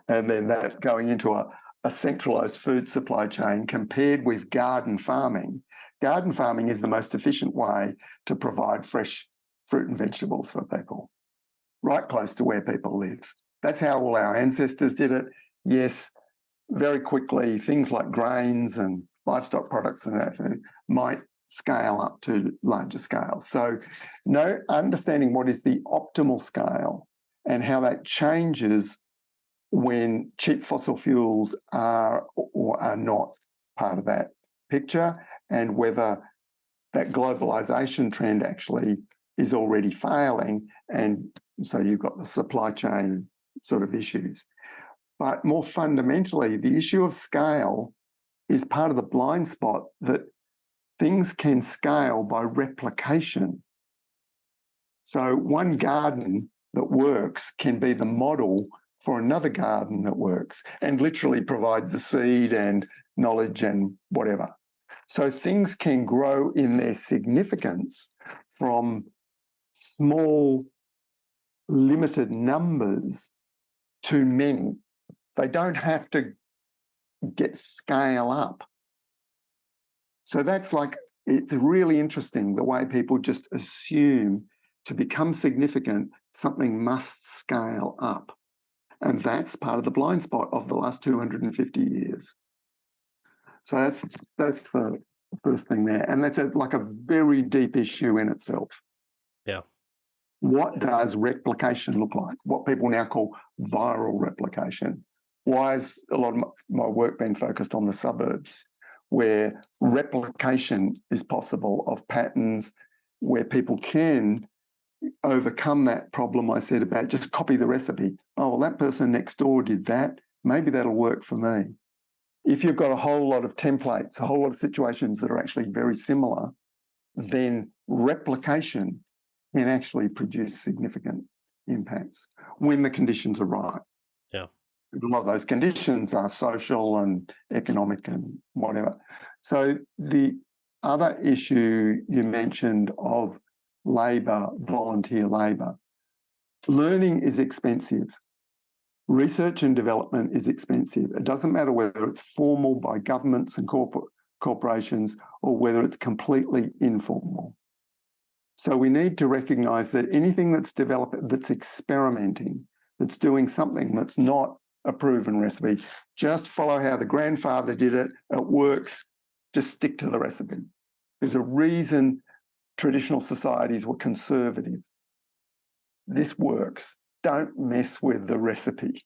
and then that going into a centralised food supply chain compared with garden farming. Garden farming is the most efficient way to provide fresh fruit and vegetables for people, right close to where people live. That's how all our ancestors did it. Yes, very quickly, things like grains and livestock products and that might scale up to larger scales. So understanding what is the optimal scale and how that changes when cheap fossil fuels are or are not part of that picture, and whether that globalization trend actually is already failing, and so you've got the supply chain sort of issues. But more fundamentally, the issue of scale is part of the blind spot that things can scale by replication. So one garden that works can be the model for another garden that works and literally provide the seed and knowledge and whatever. So things can grow in their significance from small, limited numbers to many. They don't have to get scale up. So that's it's really interesting the way people just assume to become significant, something must scale up. And that's part of the blind spot of the last 250 years. So that's the first thing there. And that's a very deep issue in itself. Yeah. What does replication look like? What people now call viral replication. Why has a lot of my work been focused on the suburbs, where replication is possible of patterns where people can overcome that problem I said about just copy the recipe. Oh, well, that person next door did that. Maybe that'll work for me. If you've got a whole lot of templates, a whole lot of situations that are actually very similar, then replication can actually produce significant impacts when the conditions are right. Yeah. A lot of those conditions are social and economic and whatever. So the other issue you mentioned of labour, volunteer labour, learning is expensive. Research and development is expensive. It doesn't matter whether it's formal by governments and corporations, or whether it's completely informal. So we need to recognise that anything that's developing, that's experimenting, that's doing something that's not a proven recipe, just follow how the grandfather did it, it works, just stick to the recipe. There's a reason traditional societies were conservative. This works. Don't mess with the recipe.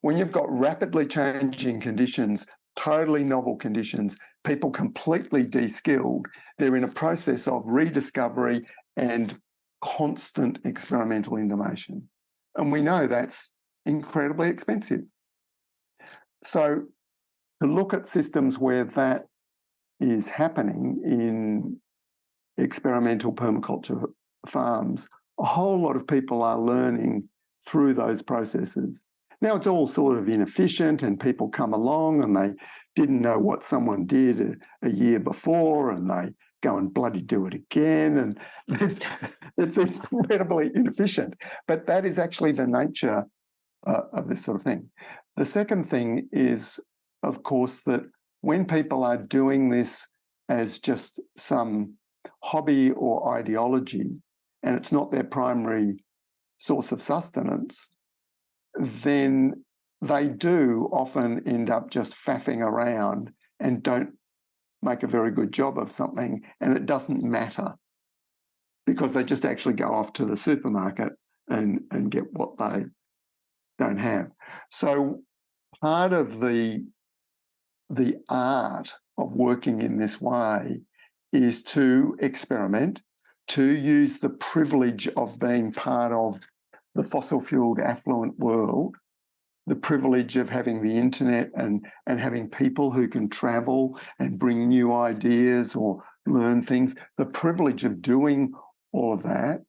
When you've got rapidly changing conditions, totally novel conditions, people completely de-skilled, they're in a process of rediscovery and constant experimental innovation. And we know that's incredibly expensive. So to look at systems where that is happening in experimental permaculture farms, a whole lot of people are learning through those processes. Now, it's all sort of inefficient and people come along and they didn't know what someone did a year before and they go and bloody do it again. And it's incredibly inefficient. But that is actually the nature of this sort of thing. The second thing is, of course, that when people are doing this as just some hobby or ideology, and it's not their primary source of sustenance, then they do often end up just faffing around and don't make a very good job of something, and it doesn't matter because they just actually go off to the supermarket and get what they don't have. So part of the art of working in this way is to experiment, to use the privilege of being part of the fossil-fueled affluent world, the privilege of having the internet and having people who can travel and bring new ideas or learn things, the privilege of doing all of that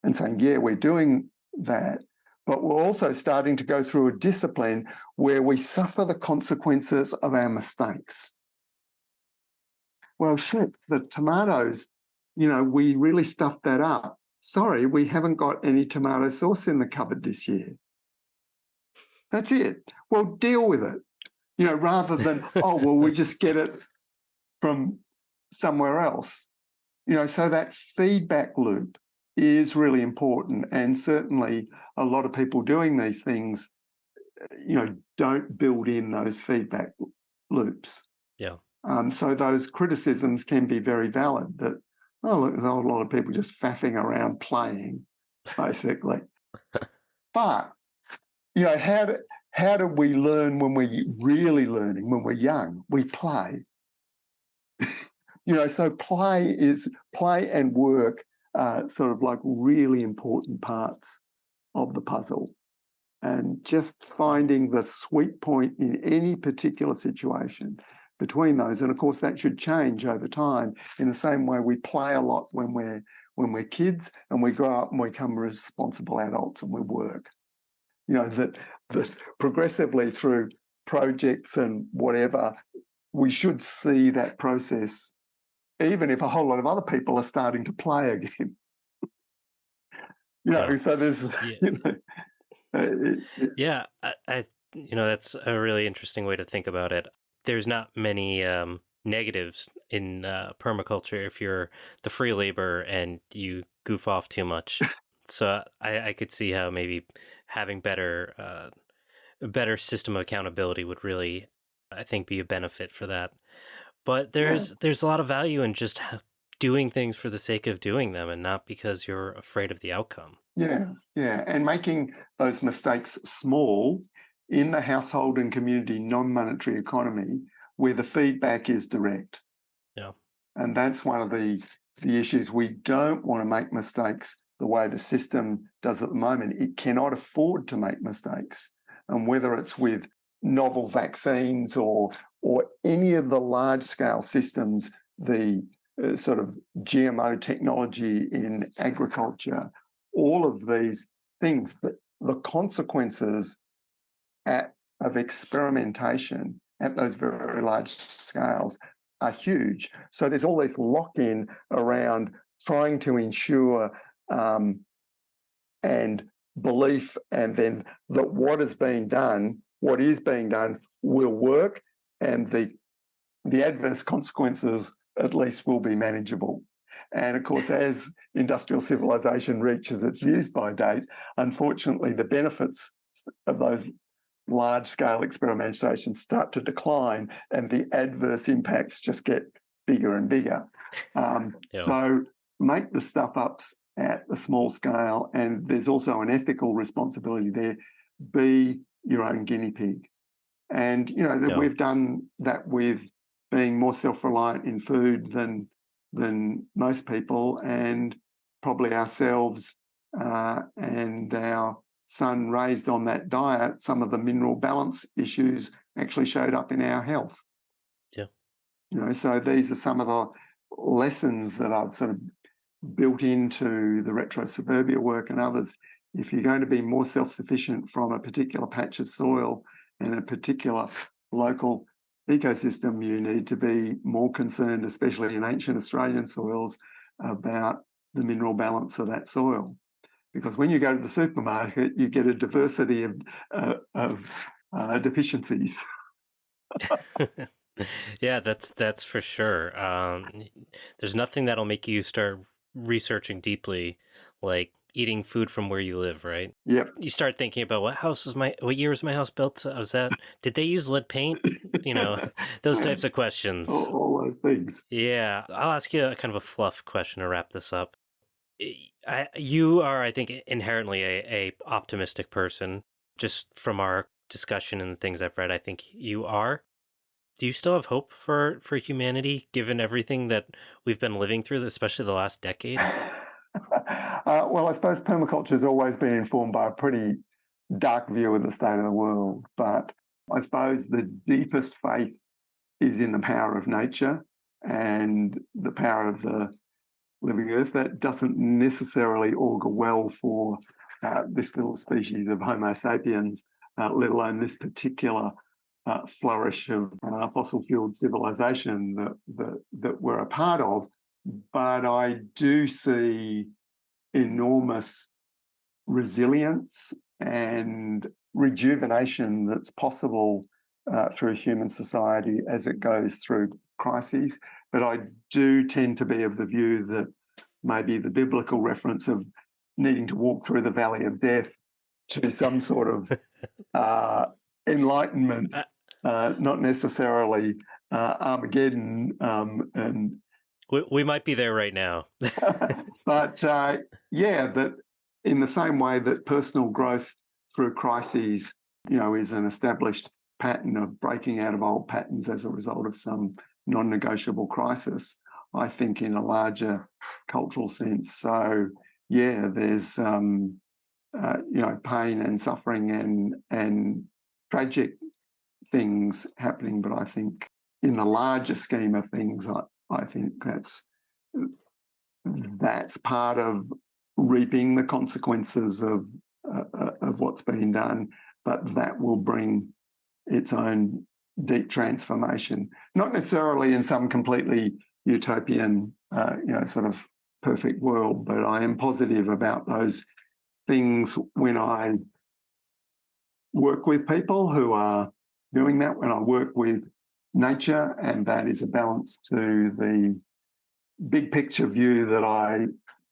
and saying, yeah, we're doing that, but we're also starting to go through a discipline where we suffer the consequences of our mistakes. Well, shit, the tomatoes, we really stuffed that up. Sorry, we haven't got any tomato sauce in the cupboard this year. That's it. Well, deal with it, rather than, oh, well, we just get it from somewhere else. So that feedback loop is really important. And certainly a lot of people doing these things, don't build in those feedback loops. Yeah. So those criticisms can be very valid that, oh, look, there's a whole lot of people just faffing around playing, basically. But, how do we learn when we're really learning, when we're young? We play. So play and work are sort of like really important parts of the puzzle. And just finding the sweet point in any particular situation between those. And of course, that should change over time in the same way we play a lot when we're kids and we grow up and we become responsible adults and we work. That progressively through projects and whatever, we should see that process, even if a whole lot of other people are starting to play again. So there's, yeah, I that's a really interesting way to think about it. There's not many negatives in permaculture if you're the free labor and you goof off too much. So I could see how maybe having a better system of accountability would really, I think, be a benefit for that. But there's a lot of value in just doing things for the sake of doing them and not because you're afraid of the outcome. Yeah. And making those mistakes small in the household and community non-monetary economy where the feedback is direct. Yeah. And that's one of the issues. We don't want to make mistakes the way the system does at the moment. It cannot afford to make mistakes. And whether it's with novel vaccines or any of the large-scale systems, the sort of GMO technology in agriculture, all of these things, that the consequences of experimentation at those very large scales are huge. So there's all this lock-in around trying to ensure and belief, and then that what is being done will work, and the the adverse consequences at least will be manageable. And of course, as industrial civilization reaches its use-by date, unfortunately, the benefits of those large-scale experimentations start to decline, and the adverse impacts just get bigger and bigger. So make the stuff-ups at a small scale, and there's also an ethical responsibility there. Be your own guinea pig. And, we've done that with being more self-reliant in food than most people, and probably ourselves and our son raised on that diet, some of the mineral balance issues actually showed up in our health. Yeah. So these are some of the lessons that I've sort of built into the retro suburbia work and others. If you're going to be more self-sufficient from a particular patch of soil and a particular local ecosystem, you need to be more concerned, especially in ancient Australian soils, about the mineral balance of that soil. Because when you go to the supermarket, you get a diversity of deficiencies. Yeah, that's for sure. There's nothing that'll make you start researching deeply, like eating food from where you live, right? Yep. You start thinking about what year was my house built? Did they use lead paint? Those types of questions. All those things. Yeah, I'll ask you a kind of a fluff question to wrap this up. You are, I think, inherently a optimistic person. Just from our discussion and the things I've read, I think you are. Do you still have hope for humanity, given everything that we've been living through, especially the last decade? Well, I suppose permaculture has always been informed by a pretty dark view of the state of the world. But I suppose the deepest faith is in the power of nature and the power of the living earth. That doesn't necessarily augur well for this little species of Homo sapiens, let alone this particular flourish of fossil fueled civilization that we're a part of. But I do see enormous resilience and rejuvenation that's possible through human society as it goes through crises. But I do tend to be of the view that maybe the biblical reference of needing to walk through the valley of death to some sort of enlightenment, not necessarily Armageddon. And we might be there right now. But that in the same way that personal growth through crises, is an established pattern of breaking out of old patterns as a result of some non-negotiable crisis, I think in a larger cultural sense. So, there's pain and suffering and tragic things happening, but I think in the larger scheme of things, I think that's part of reaping the consequences of what's been done, but that will bring its own deep transformation, not necessarily in some completely utopian, sort of perfect world, but I am positive about those things when I work with people who are doing that, when I work with nature, and that is a balance to the big picture view that I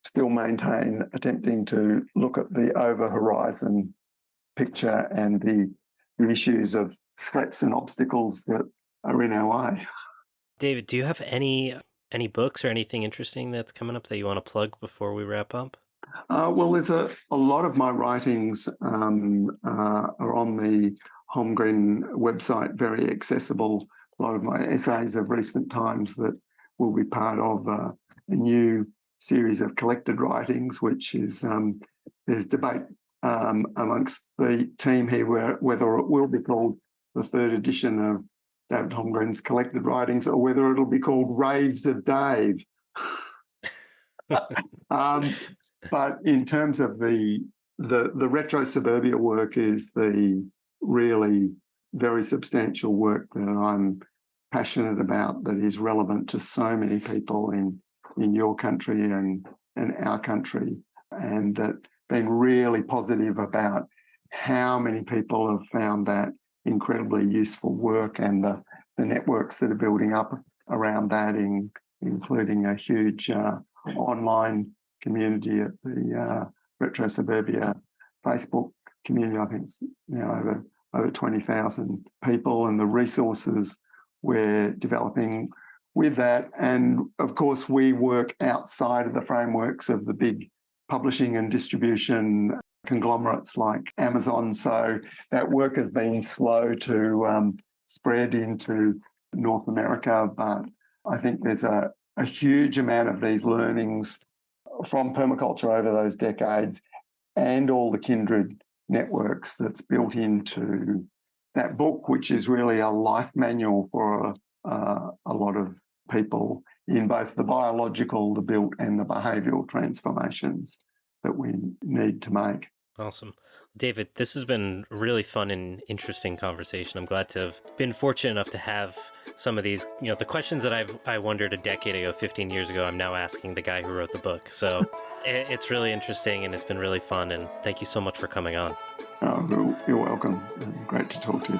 still maintain, attempting to look at the over horizon picture and the issues of threats and obstacles that are in our way. David, do you have any books or anything interesting that's coming up that you want to plug before we wrap up? Well, there's a lot of my writings are on the Holmgren website, very accessible. A lot of my essays of recent times that will be part of a new series of collected writings, which is there's debate amongst the team here whether it will be called the third edition of David Holmgren's collected writings or whether it'll be called Raves of Dave. But in terms of the retro suburbia work is the really very substantial work that I'm passionate about, that is relevant to so many people in your country and our country, and that being really positive about how many people have found that incredibly useful work and the networks that are building up around that, including a huge online community at the Retro Suburbia Facebook community. I think it's over 20,000 people, and the resources we're developing with that. And of course, we work outside of the frameworks of the big publishing and distribution conglomerates like Amazon. So that work has been slow to spread into North America, but I think there's a huge amount of these learnings from permaculture over those decades and all the kindred networks that's built into that book, which is really a life manual for a lot of people in both the biological, the built, and the behavioural transformations that we need to make. Awesome. David, this has been a really fun and interesting conversation. I'm glad to have been fortunate enough to have some of these, the questions that I wondered a decade ago, 15 years ago, I'm now asking the guy who wrote the book. So it's really interesting and it's been really fun. And thank you so much for coming on. Oh, you're welcome. Great to talk to you.